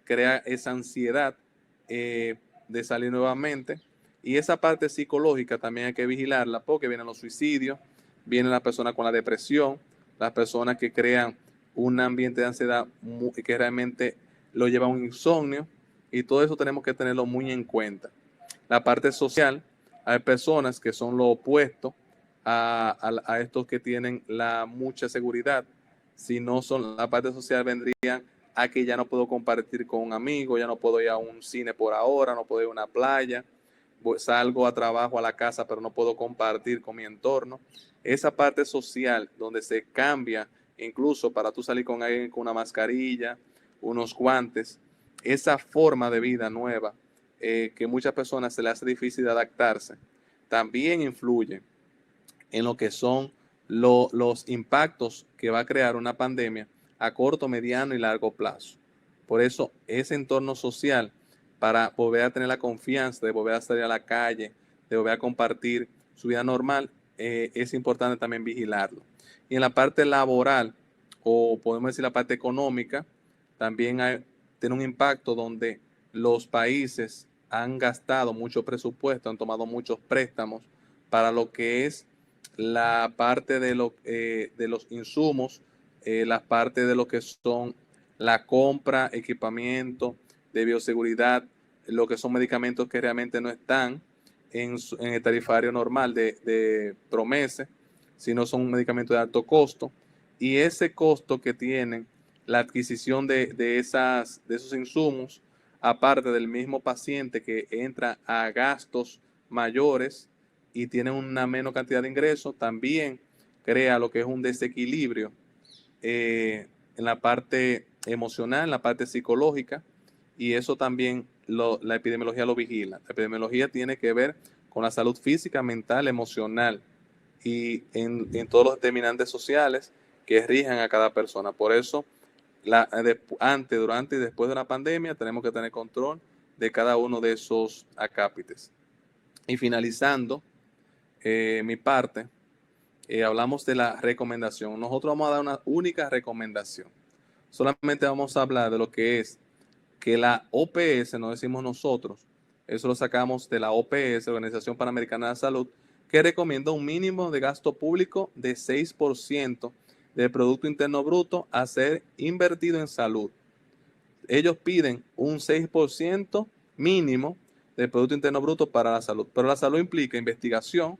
Crea esa ansiedad de salir nuevamente. Y esa parte psicológica también hay que vigilarla, porque vienen los suicidios, vienen las personas con la depresión, las personas que crean un ambiente de ansiedad que realmente lo lleva a un insomnio, y todo eso tenemos que tenerlo muy en cuenta. La parte social, hay personas que son lo opuesto a estos que tienen la mucha seguridad. Si no son la parte social, vendrían a que ya no puedo compartir con un amigo, ya no puedo ir a un cine por ahora, no puedo ir a una playa, salgo a trabajo, a la casa, pero no puedo compartir con mi entorno. Esa parte social donde se cambia, incluso para tú salir con alguien con una mascarilla, unos guantes, esa forma de vida nueva, que muchas personas se les hace difícil de adaptarse, también influye en lo que son los impactos que va a crear una pandemia a corto, mediano y largo plazo. Por eso, ese entorno social, para volver a tener la confianza de volver a salir a la calle, de volver a compartir su vida normal, es importante también vigilarlo. Y en la parte laboral, o podemos decir la parte económica, también tiene un impacto donde los países han gastado mucho presupuesto, han tomado muchos préstamos para lo que es la parte de los insumos, la parte de lo que son la compra, equipamiento de bioseguridad, lo que son medicamentos que realmente no están en el tarifario normal de Promese, sino son medicamentos de alto costo, y ese costo que tienen la adquisición de esos insumos, aparte del mismo paciente que entra a gastos mayores y tiene una menor cantidad de ingresos, también crea lo que es un desequilibrio en la parte emocional, en la parte psicológica, y eso también la epidemiología lo vigila. La epidemiología tiene que ver con la salud física, mental, emocional y en todos los determinantes sociales que rijan a cada persona. Por eso, antes, durante y después de una pandemia, tenemos que tener control de cada uno de esos acápites. Y finalizando mi parte, hablamos de la recomendación. Nosotros vamos a dar una única recomendación. Solamente vamos a hablar de lo que es que la OPS, no decimos nosotros, eso lo sacamos de la OPS, Organización Panamericana de la Salud, que recomienda un mínimo de gasto público de 6% del Producto Interno Bruto a ser invertido en salud. Ellos piden un 6% mínimo del Producto Interno Bruto para la salud, pero la salud implica investigación,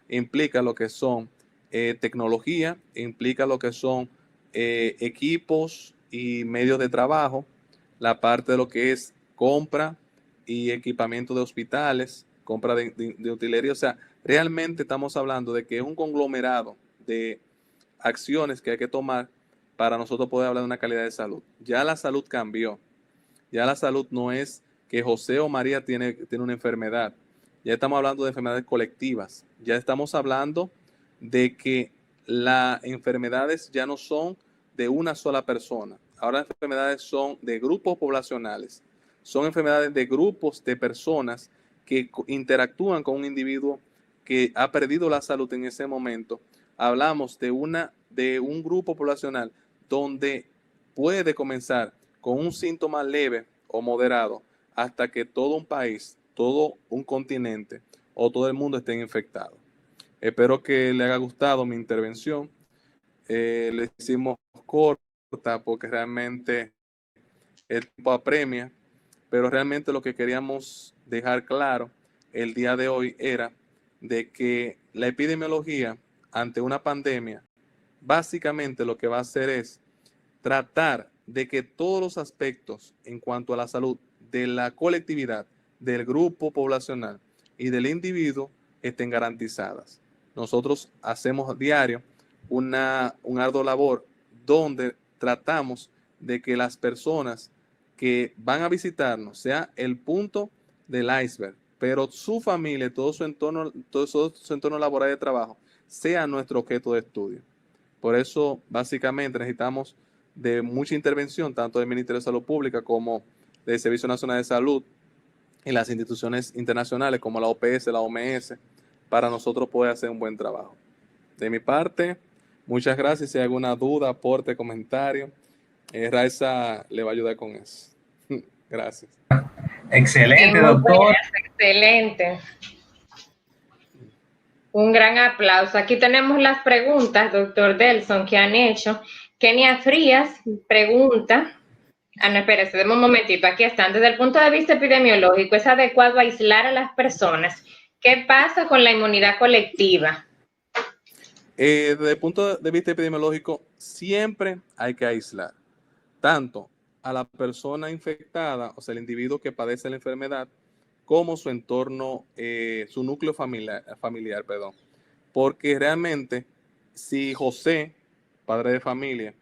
implica lo que son tecnología, implica lo que son equipos y medios de trabajo, la parte de lo que es compra y equipamiento de hospitales, compra de utilería. O sea, realmente estamos hablando de que es un conglomerado de acciones que hay que tomar para nosotros poder hablar de una calidad de salud. Ya la salud cambió. Ya la salud no es que José o María tiene una enfermedad. Ya estamos hablando de enfermedades colectivas. Ya estamos hablando de que las enfermedades ya no son de una sola persona. Ahora las enfermedades son de grupos poblacionales. Son enfermedades de grupos de personas que interactúan con un individuo que ha perdido la salud en ese momento. Hablamos de un grupo poblacional donde puede comenzar con un síntoma leve o moderado hasta que todo un país, todo un continente o todo el mundo estén infectados. Espero que le haya gustado mi intervención. Le hicimos corta porque realmente el tiempo apremia, pero realmente lo que queríamos dejar claro el día de hoy era de que la epidemiología ante una pandemia básicamente lo que va a hacer es tratar de que todos los aspectos en cuanto a la salud de la colectividad, del grupo poblacional y del individuo estén garantizadas. Nosotros hacemos a diario un arduo labor donde tratamos de que las personas que van a visitarnos sea el punto del iceberg, pero su familia, todo su entorno laboral de trabajo sea nuestro objeto de estudio. Por eso, básicamente, necesitamos de mucha intervención, tanto del Ministerio de Salud Pública como del Servicio Nacional de Salud y las instituciones internacionales como la OPS, la OMS, para nosotros poder hacer un buen trabajo. De mi parte, muchas gracias. Si hay alguna duda, aporte, comentario, Raiza le va a ayudar con eso. Gracias. Excelente, Muy doctor. buenas, excelente. Un gran aplauso. Aquí tenemos las preguntas, doctor Delson, que han hecho. Kenia Frías pregunta, no, espérese, deme un momentito, aquí están. Desde el punto de vista epidemiológico, ¿es adecuado aislar a las personas? ¿Qué pasa con la inmunidad colectiva? Desde el punto de vista epidemiológico, siempre hay que aislar tanto a la persona infectada, o sea, el individuo que padece la enfermedad, como su entorno, su núcleo familiar, perdón. Porque realmente, si José, padre de familia,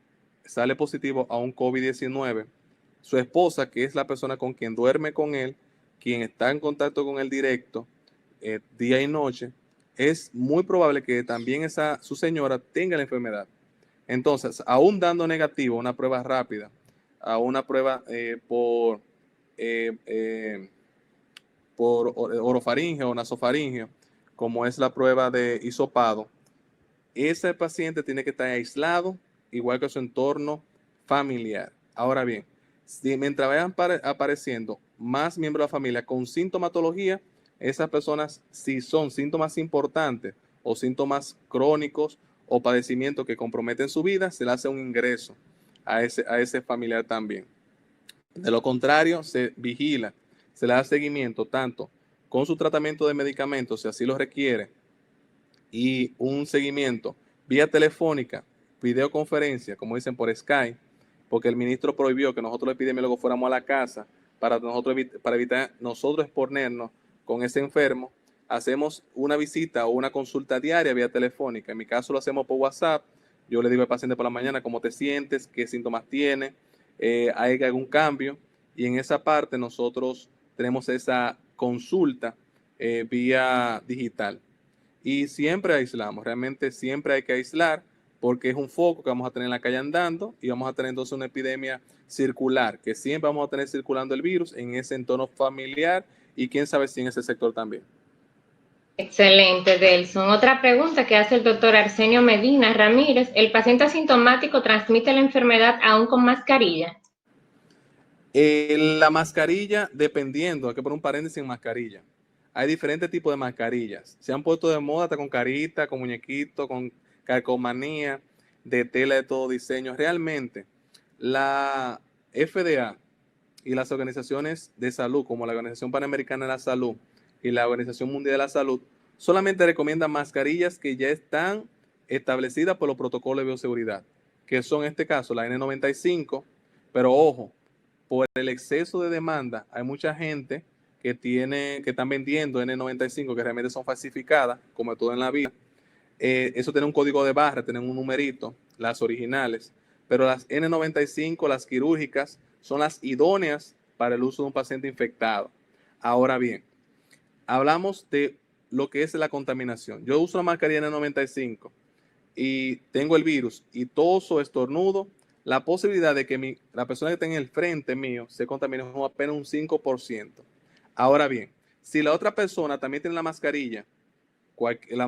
sale positivo a un COVID-19, su esposa, que es la persona con quien duerme con él, quien está en contacto con él directo, día y noche, es muy probable que también su señora tenga la enfermedad. Entonces, aún dando negativo una prueba rápida, a una prueba eh, eh, por orofaringeo o nasofaringeo, como es la prueba de hisopado, ese paciente tiene que estar aislado, igual que su entorno familiar. Ahora bien, si mientras vayan apareciendo más miembros de la familia con sintomatología, esas personas, si son síntomas importantes o síntomas crónicos o padecimientos que comprometen su vida, se le hace un ingreso a ese familiar también. De lo contrario, se vigila, se le da seguimiento tanto con su tratamiento de medicamentos, si así lo requiere, y un seguimiento vía telefónica, videoconferencia, como dicen por Skype, porque el ministro prohibió que nosotros los epidemiólogos fuéramos a la casa para evitar nosotros exponernos con ese enfermo. Hacemos una visita o una consulta diaria vía telefónica. En mi caso lo hacemos por WhatsApp. Yo le digo al paciente por la mañana cómo te sientes, qué síntomas tiene, hay algún cambio, y en esa parte nosotros tenemos esa consulta vía digital. Y siempre aislamos, realmente siempre hay que aislar, porque es un foco que vamos a tener en la calle andando y vamos a tener entonces una epidemia circular, que siempre vamos a tener circulando el virus en ese entorno familiar y quién sabe si en ese sector también. Excelente, Delson. Otra pregunta que hace el doctor Arsenio Medina Ramírez, ¿el paciente asintomático transmite la enfermedad aún con mascarilla? La mascarilla, dependiendo, hay que poner un paréntesis en mascarilla. Hay diferentes tipos de mascarillas. Se han puesto de moda hasta con carita, con muñequito, con calcomanía, de tela de todo diseño. Realmente, la FDA y las organizaciones de salud, como la Organización Panamericana de la Salud y la Organización Mundial de la Salud, solamente recomiendan mascarillas que ya están establecidas por los protocolos de bioseguridad, que son en este caso la N95, pero ojo, por el exceso de demanda, hay mucha gente que están vendiendo N95 que realmente son falsificadas, como todo en la vida. Eso tiene un código de barra, tienen un numerito, las originales, pero las N95, las quirúrgicas, son las idóneas para el uso de un paciente infectado. Ahora bien, hablamos de lo que es la contaminación. Yo uso la mascarilla N95 y tengo el virus y toso, estornudo, la posibilidad de que la persona que está en el frente mío se contamine es apenas un 5%. Ahora bien, si la otra persona también tiene la mascarilla,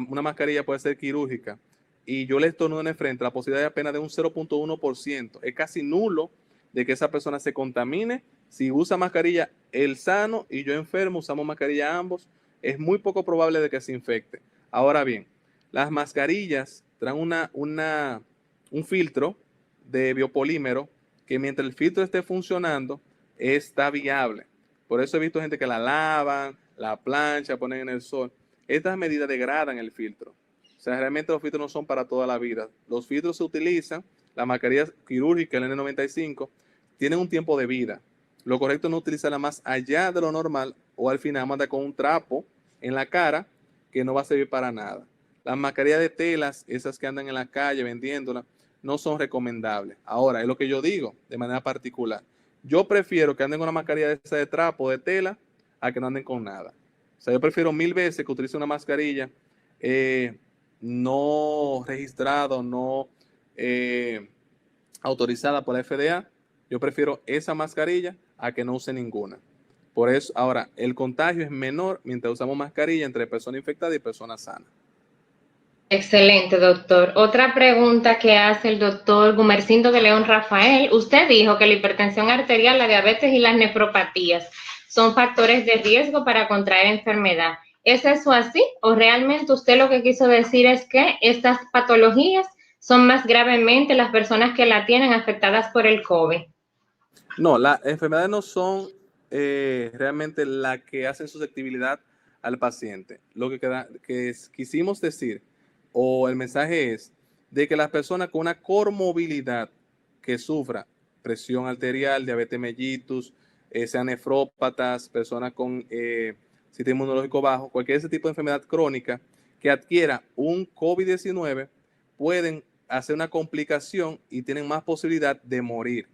una mascarilla puede ser quirúrgica, y yo le estornudo en el frente, la posibilidad es apenas de un 0.1%. Es casi nulo de que esa persona se contamine. Si usa mascarilla el sano y yo enfermo, usamos mascarilla ambos, es muy poco probable de que se infecte. Ahora bien, las mascarillas traen un filtro de biopolímero que mientras el filtro esté funcionando, está viable. Por eso he visto gente que la lavan, la plancha, ponen en el sol. Estas medidas degradan el filtro. O sea, realmente los filtros no son para toda la vida. Los filtros se utilizan, las mascarillas quirúrgicas, el N95, tienen un tiempo de vida. Lo correcto es no utilizarla más allá de lo normal o al final mandar con un trapo en la cara que no va a servir para nada. Las mascarillas de telas, esas que andan en la calle vendiéndolas, no son recomendables. Ahora, es lo que yo digo de manera particular. Yo prefiero que anden con una mascarilla de esa de trapo, de tela, a que no anden con nada. O sea, yo prefiero 1000 veces que utilice una mascarilla no registrada, no autorizada por la FDA. Yo prefiero esa mascarilla a que no use ninguna. Por eso, ahora, el contagio es menor mientras usamos mascarilla entre personas infectadas y personas sanas. Excelente, doctor. Otra pregunta que hace el doctor Gumercindo de León Rafael. Usted dijo que la hipertensión arterial, la diabetes y las nefropatías son factores de riesgo para contraer enfermedad. ¿Es eso así? ¿O realmente usted lo que quiso decir es que estas patologías son más gravemente las personas que la tienen afectadas por el COVID? No, las enfermedades no son realmente la que hacen susceptibilidad al paciente. Lo que quisimos decir, o el mensaje es, de que las personas con una comorbilidad que sufra presión arterial, diabetes mellitus, sean nefrópatas, personas con sistema inmunológico bajo, cualquier ese tipo de enfermedad crónica que adquiera un COVID-19, pueden hacer una complicación y tienen más posibilidad de morir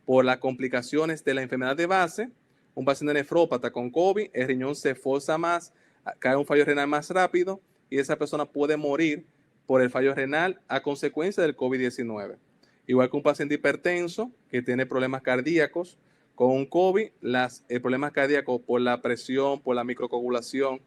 por las complicaciones de la enfermedad de base. Un paciente nefrópata con COVID, el riñón se forza más, cae un fallo renal más rápido y esa persona puede morir por el fallo renal a consecuencia del COVID-19. Igual que un paciente hipertenso que tiene problemas cardíacos con un COVID, el problema cardíaco por la presión, por la microcoagulación,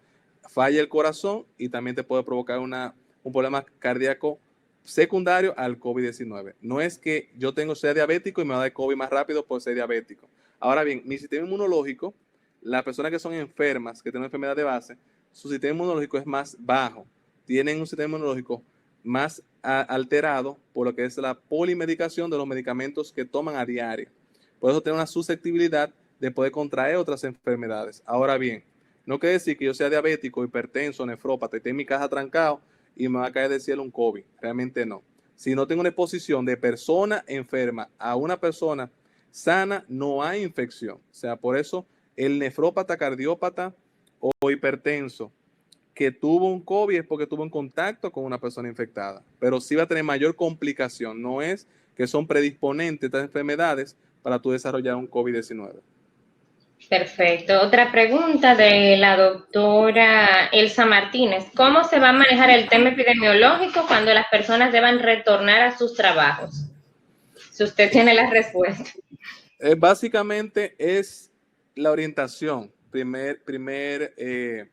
falla el corazón y también te puede provocar un problema cardíaco secundario al COVID-19. No es que yo sea diabético y me va a dar COVID más rápido por ser diabético. Ahora bien, mi sistema inmunológico, las personas que son enfermas, que tienen enfermedad de base, su sistema inmunológico es más bajo. Tienen un sistema inmunológico más alterado por lo que es la polimedicación de los medicamentos que toman a diario. Por eso tienen una susceptibilidad de poder contraer otras enfermedades. Ahora bien, no quiere decir que yo sea diabético, hipertenso, nefrópata y esté en mi casa trancado y me va a caer del cielo un COVID. Realmente no. Si no tengo una exposición de persona enferma a una persona sana, no hay infección. O sea, por eso el nefrópata, cardiópata o hipertenso que tuvo un COVID es porque tuvo un contacto con una persona infectada. Pero sí va a tener mayor complicación. No es que son predisponentes estas enfermedades para tú desarrollar un COVID-19. Perfecto. Otra pregunta de la doctora Elsa Martínez. ¿Cómo se va a manejar el tema epidemiológico cuando las personas deban retornar a sus trabajos? Si usted tiene la respuesta. Básicamente es la orientación, primer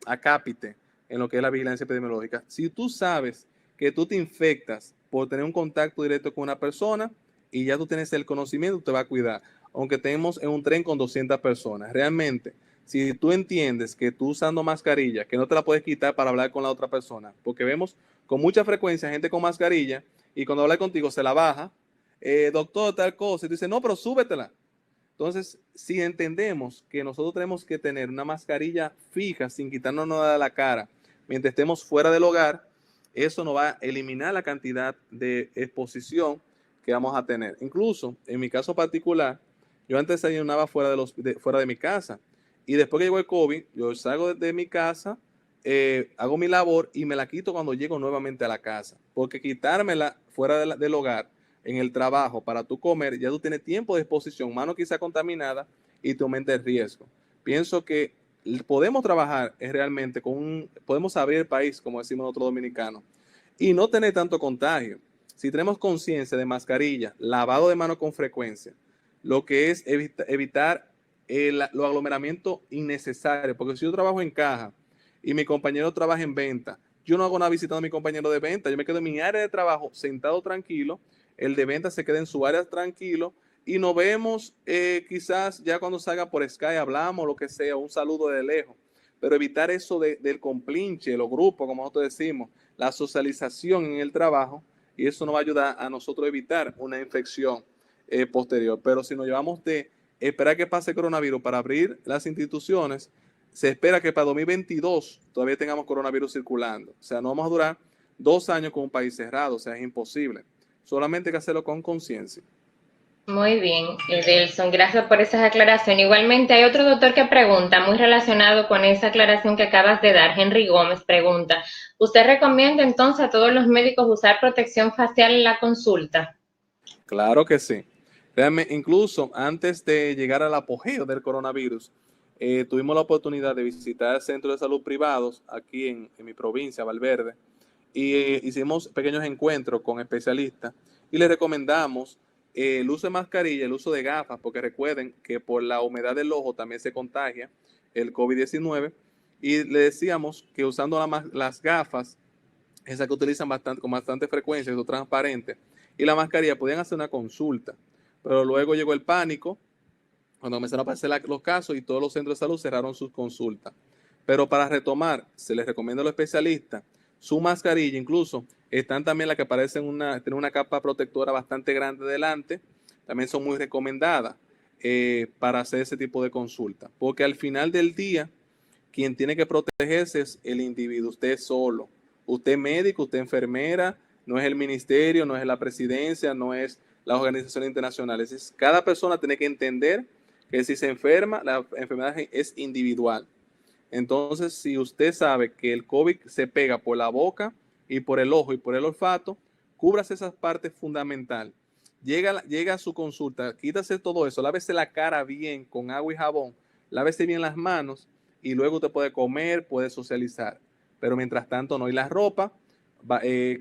acápite en lo que es la vigilancia epidemiológica. Si tú sabes que tú te infectas por tener un contacto directo con una persona y ya tú tienes el conocimiento, te va a cuidar. Aunque estemos en un tren con 200 personas. Realmente, si tú entiendes que tú usando mascarilla, que no te la puedes quitar para hablar con la otra persona, porque vemos con mucha frecuencia gente con mascarilla y cuando habla contigo se la baja, doctor, tal cosa, y tú dices, no, pero súbetela. Entonces, si entendemos que nosotros tenemos que tener una mascarilla fija sin quitarnos nada de la cara mientras estemos fuera del hogar, eso nos va a eliminar la cantidad de exposición que vamos a tener. Incluso, en mi caso particular, yo antes desayunaba fuera de mi casa y después que llegó el COVID, yo salgo de mi casa, hago mi labor y me la quito cuando llego nuevamente a la casa. Porque quitármela fuera del hogar, en el trabajo, para tú comer, ya tú tienes tiempo de exposición, mano quizá contaminada y te aumenta el riesgo. Pienso que podemos trabajar realmente podemos abrir el país, como decimos nosotros dominicanos, y no tener tanto contagio. Si tenemos conciencia de mascarilla, lavado de manos con frecuencia, lo que es evitar los aglomeramientos innecesarios, porque si yo trabajo en caja y mi compañero trabaja en venta, yo no hago nada visitando a mi compañero de venta, yo me quedo en mi área de trabajo sentado tranquilo, el de venta se queda en su área tranquilo y nos vemos quizás ya cuando salga por Skype, hablamos, lo que sea, un saludo de lejos, pero evitar eso del complinche, los grupos, como nosotros decimos, la socialización en el trabajo, y eso nos va a ayudar a nosotros a evitar una infección posterior. Pero si nos llevamos de esperar que pase el coronavirus para abrir las instituciones, se espera que para 2022 todavía tengamos coronavirus circulando. O sea, no vamos a durar 2 años con un país cerrado, o sea, es imposible. Solamente hay que hacerlo con conciencia. Muy bien, Edelson, gracias por esas aclaraciones. Igualmente hay otro doctor que pregunta, muy relacionado con esa aclaración que acabas de dar, Henry Gómez pregunta, ¿usted recomienda entonces a todos los médicos usar protección facial en la consulta? Claro que sí. Realmente, incluso antes de llegar al apogeo del coronavirus, tuvimos la oportunidad de visitar centros de salud privados aquí en mi provincia, Valverde, y hicimos pequeños encuentros con especialistas y les recomendamos el uso de mascarilla, el uso de gafas, porque recuerden que por la humedad del ojo también se contagia el COVID-19, y le decíamos que usando las gafas esa que utilizan con bastante frecuencia, que son transparentes, y la mascarilla, podían hacer una consulta. Pero luego llegó el pánico, cuando comenzaron a aparecer los casos y todos los centros de salud cerraron sus consultas. Pero para retomar, se les recomienda a los especialistas su mascarilla, incluso están también las que parecen tener una capa protectora bastante grande delante, también son muy recomendadas para hacer ese tipo de consulta, porque al final del día, quien tiene que protegerse es el individuo, usted solo, usted médico, usted enfermera, no es el ministerio, no es la presidencia, no es las organizaciones internacionales, es cada persona tiene que entender que si se enferma, la enfermedad es individual. Entonces, si usted sabe que el COVID se pega por la boca y por el ojo y por el olfato, cúbrase esas partes fundamentales. Llega a su consulta, quítase todo eso, lávese la cara bien con agua y jabón, lávese bien las manos y luego usted puede comer, puede socializar. Pero mientras tanto, no. Y la ropa,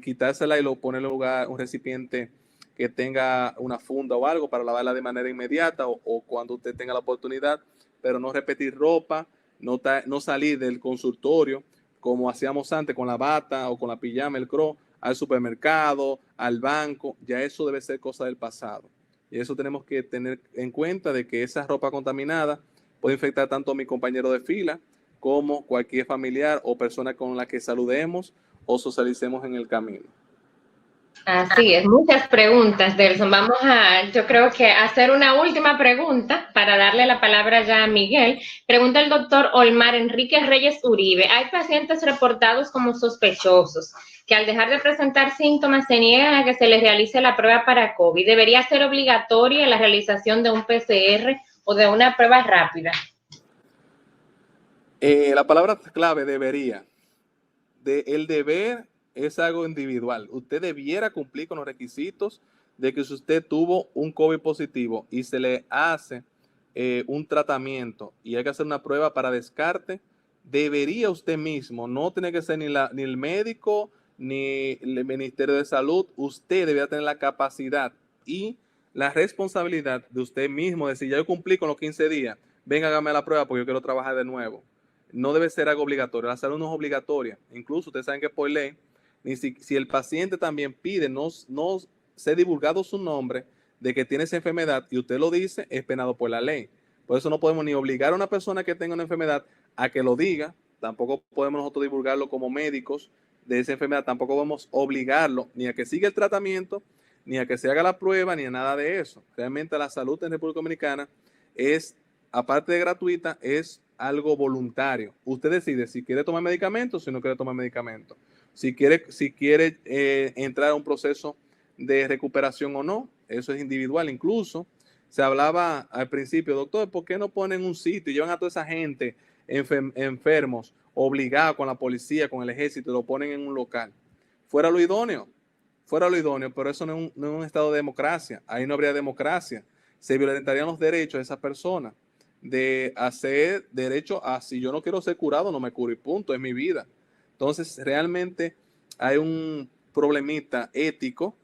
quitársela y ponerle en lugar un recipiente que tenga una funda o algo para lavarla de manera inmediata o cuando usted tenga la oportunidad, pero no repetir ropa, no salir del consultorio como hacíamos antes con la bata o con la pijama, el croc, al supermercado, al banco. Ya eso debe ser cosa del pasado. Y eso tenemos que tener en cuenta de que esa ropa contaminada puede infectar tanto a mi compañero de fila como cualquier familiar o persona con la que saludemos o socialicemos en el camino. Así es, muchas preguntas, Delson. Vamos yo creo que hacer una última pregunta para darle la palabra ya a Miguel. Pregunta el doctor Olmar Enrique Reyes Uribe. Hay pacientes reportados como sospechosos que al dejar de presentar síntomas se niegan a que se les realice la prueba para COVID. ¿Debería ser obligatoria la realización de un PCR o de una prueba rápida? La palabra clave debería. El deber es algo individual. Usted debiera cumplir con los requisitos de que si usted tuvo un COVID positivo y se le hace un tratamiento y hay que hacer una prueba para descarte, debería usted mismo, no tiene que ser ni el médico ni el Ministerio de Salud, usted debería tener la capacidad y la responsabilidad de usted mismo, decir, ya yo cumplí con los 15 días, venga, hágame la prueba porque yo quiero trabajar de nuevo. No debe ser algo obligatorio, la salud no es obligatoria. Incluso ustedes saben que por ley, si el paciente también pide no ser divulgado su nombre de que tiene esa enfermedad y usted lo dice, es penado por la ley. Por eso no podemos ni obligar a una persona que tenga una enfermedad a que lo diga, tampoco podemos nosotros divulgarlo como médicos de esa enfermedad, tampoco podemos obligarlo ni a que siga el tratamiento, ni a que se haga la prueba, ni a nada de eso. Realmente la salud en República Dominicana es, aparte de gratuita, es algo voluntario. Usted decide si quiere tomar medicamentos o si no quiere tomar medicamentos. Si quiere entrar a un proceso de recuperación o no, eso es individual. Incluso se hablaba al principio, doctor, ¿por qué no ponen un sitio y llevan a toda esa gente enfermos, obligados con la policía, con el ejército, y lo ponen en un local? Fuera lo idóneo, pero eso no es un estado de democracia. Ahí no habría democracia. Se violentarían los derechos de esas personas de hacer derecho a, si yo no quiero ser curado, no me curo y punto, es mi vida. Entonces, realmente hay un problemita ético,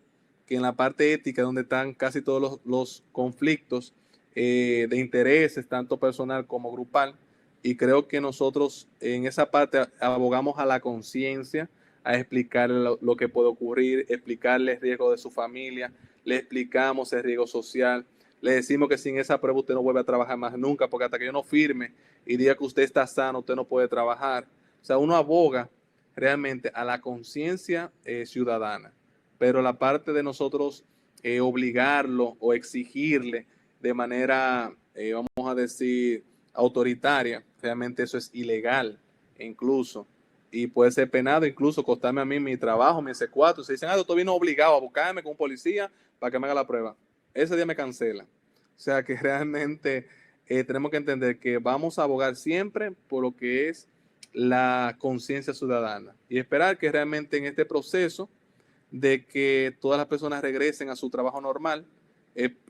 que en la parte ética, donde están casi todos los conflictos de intereses, tanto personal como grupal, y creo que nosotros en esa parte abogamos a la conciencia, a explicarle lo que puede ocurrir, explicarle el riesgo de su familia, le explicamos el riesgo social, le decimos que sin esa prueba usted no vuelve a trabajar más nunca, porque hasta que yo no firme y diga que usted está sano, usted no puede trabajar. O sea, uno aboga realmente a la conciencia ciudadana, pero la parte de nosotros obligarlo o exigirle de manera, vamos a decir, autoritaria, realmente eso es ilegal incluso, y puede ser penado, incluso costarme a mí mi trabajo, mi C4. Se dicen, doctor vino obligado a buscarme con un policía para que me haga la prueba. Ese día me cancela. O sea que realmente tenemos que entender que vamos a abogar siempre por lo que es la conciencia ciudadana y esperar que realmente en este proceso de que todas las personas regresen a su trabajo normal,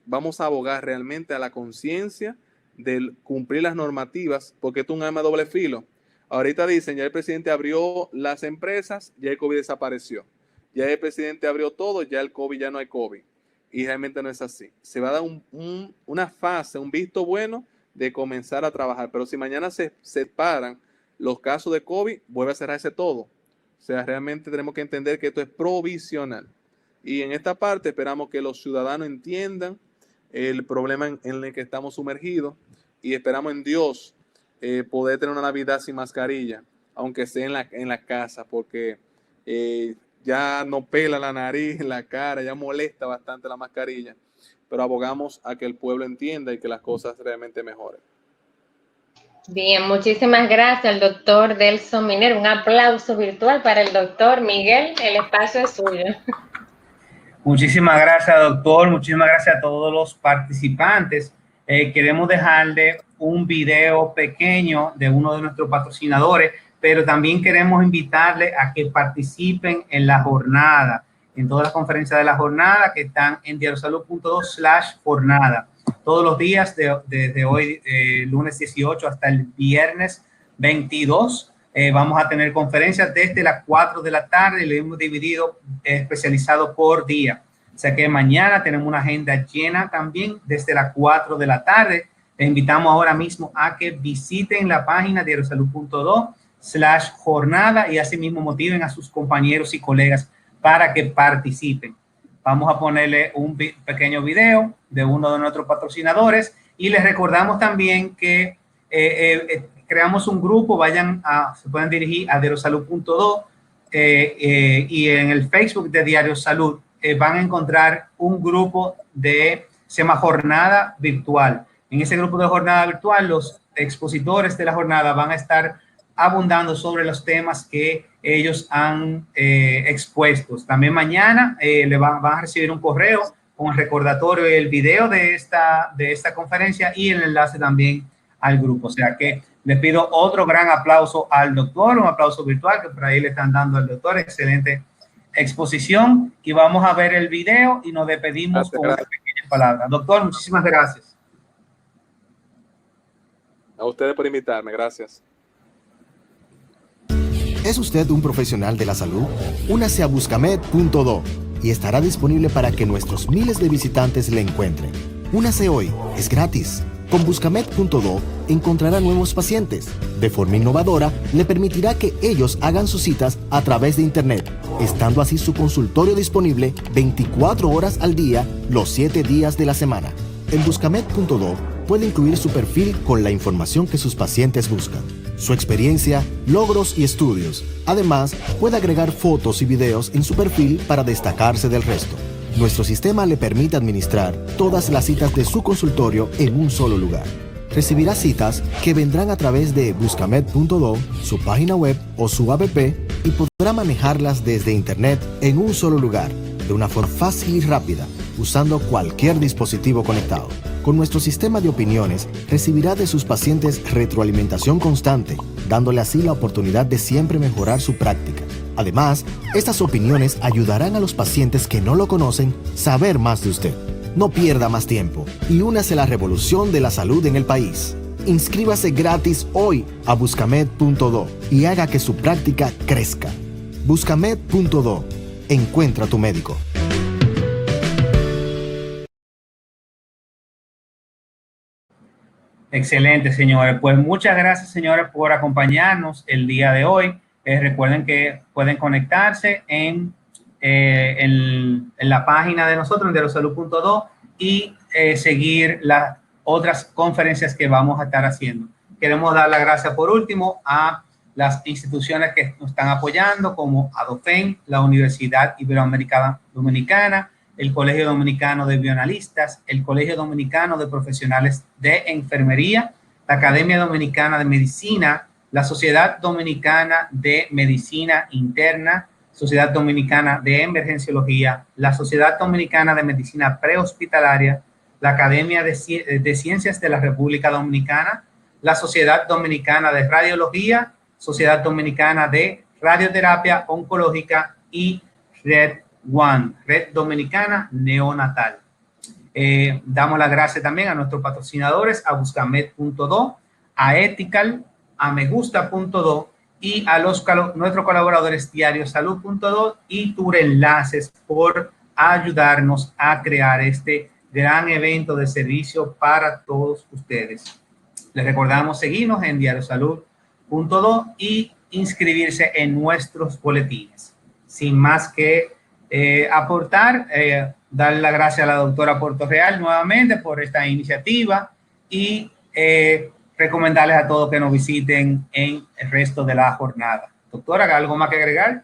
vamos a abogar realmente a la conciencia de cumplir las normativas, porque esto es un arma de doble filo. Ahorita dicen, ya el presidente abrió las empresas, ya el COVID desapareció. Ya el presidente abrió todo, ya el COVID, ya no hay COVID. Y realmente no es así. Se va a dar una fase, un visto bueno de comenzar a trabajar. Pero si mañana se separan los casos de COVID, vuelve a cerrarse todo. O O sea, realmente tenemos que entender que esto es provisional. Y en esta parte esperamos que los ciudadanos entiendan el problema en el que estamos sumergidos y esperamos en Dios poder tener una Navidad sin mascarilla, aunque sea en la casa, porque ya no pela la nariz, la cara, ya molesta bastante la mascarilla, pero abogamos a que el pueblo entienda y que las cosas realmente mejoren. Bien, muchísimas gracias al doctor Delson Miner. Un aplauso virtual para el doctor Miguel. El espacio es suyo. Muchísimas gracias, doctor. Muchísimas gracias a todos los participantes. Queremos dejarle un video pequeño de uno de nuestros patrocinadores, pero también queremos invitarle a que participen en la jornada, en todas las conferencias de la jornada que están en diariosalud.do/jornada. Todos los días, desde hoy, lunes 18 hasta el viernes 22, vamos a tener conferencias desde las 4 de la tarde, lo hemos dividido especializado por día. O sea que mañana tenemos una agenda llena también desde las 4 de la tarde. Les invitamos ahora mismo a que visiten la página diariosalud.do/jornada y asimismo motiven a sus compañeros y colegas para que participen. Vamos a ponerle un pequeño video de uno de nuestros patrocinadores y les recordamos también que creamos un grupo, se pueden dirigir a diariosalud.do y en el Facebook de Diario Salud van a encontrar un grupo se llama Jornada Virtual. En ese grupo de Jornada Virtual, los expositores de la jornada van a estar abundando sobre los temas que ellos han expuesto. También mañana van a recibir un correo con el recordatorio y el video de esta conferencia y el enlace también al grupo. O sea que les pido otro gran aplauso al doctor, un aplauso virtual que por ahí le están dando al doctor. Excelente exposición. Y vamos a ver el video y nos despedimos con unas pequeñas palabras. Doctor, muchísimas gracias. A ustedes por invitarme. Gracias. ¿Es usted un profesional de la salud? Únase a Buscamed.do y estará disponible para que nuestros miles de visitantes le encuentren. Únase hoy, es gratis. Con Buscamed.do encontrará nuevos pacientes. De forma innovadora, le permitirá que ellos hagan sus citas a través de Internet, estando así su consultorio disponible 24 horas al día, los 7 días de la semana. En Buscamed.do puede incluir su perfil con la información que sus pacientes buscan, su experiencia, logros y estudios. Además, puede agregar fotos y videos en su perfil para destacarse del resto. Nuestro sistema le permite administrar todas las citas de su consultorio en un solo lugar. Recibirá citas que vendrán a través de Buscamed.do, su página web o su app y podrá manejarlas desde Internet en un solo lugar, de una forma fácil y rápida, usando cualquier dispositivo conectado. Con nuestro sistema de opiniones, recibirá de sus pacientes retroalimentación constante, dándole así la oportunidad de siempre mejorar su práctica. Además, estas opiniones ayudarán a los pacientes que no lo conocen a saber más de usted. No pierda más tiempo y únase a la revolución de la salud en el país. Inscríbase gratis hoy a Buscamed.do y haga que su práctica crezca. Buscamed.do. Encuentra a tu médico. Excelente, señores. Pues muchas gracias, señores, por acompañarnos el día de hoy. Recuerden que pueden conectarse en la página de nosotros, en diariosalud.do, y seguir las otras conferencias que vamos a estar haciendo. Queremos dar las gracias por último a las instituciones que nos están apoyando, como ADOFEN, la Universidad Iberoamericana Dominicana, el Colegio Dominicano de Bioanalistas, el Colegio Dominicano de Profesionales de Enfermería, la Academia Dominicana de Medicina, la Sociedad Dominicana de Medicina Interna, Sociedad Dominicana de Emergenciología, la Sociedad Dominicana de Medicina Prehospitalaria, la Academia de Ciencias de la República Dominicana, la Sociedad Dominicana de Radiología, Sociedad Dominicana de Radioterapia Oncológica y Red One, Red Dominicana Neonatal. Damos las gracias también a nuestros patrocinadores, a Buscamed.do, a Ethical, a Megusta.do y a nuestros colaboradores Diariosalud.do y Tour Enlaces por ayudarnos a crear este gran evento de servicio para todos ustedes. Les recordamos seguirnos en Diariosalud.do y inscribirse en nuestros boletines. Sin más que aportar, darle las gracias a la doctora Portorreal nuevamente por esta iniciativa y recomendarles a todos que nos visiten en el resto de la jornada. Doctora, ¿algo más que agregar?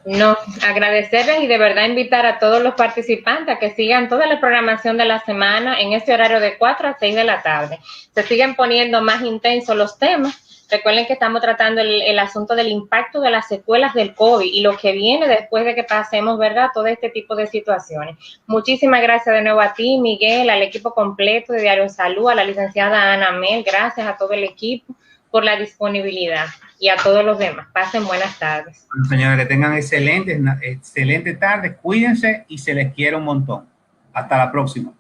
No, agradecerles y de verdad invitar a todos los participantes a que sigan toda la programación de la semana en este horario de 4 a 6 de la tarde. Se siguen poniendo más intensos los temas. Recuerden que estamos tratando el asunto del impacto de las secuelas del COVID y lo que viene después de que pasemos, ¿verdad?, todo este tipo de situaciones. Muchísimas gracias de nuevo a ti, Miguel, al equipo completo de Diario Salud, a la licenciada Ana Mel, gracias a todo el equipo por la disponibilidad y a todos los demás. Pasen buenas tardes. Bueno, señores, que tengan excelente tarde, cuídense y se les quiere un montón. Hasta la próxima.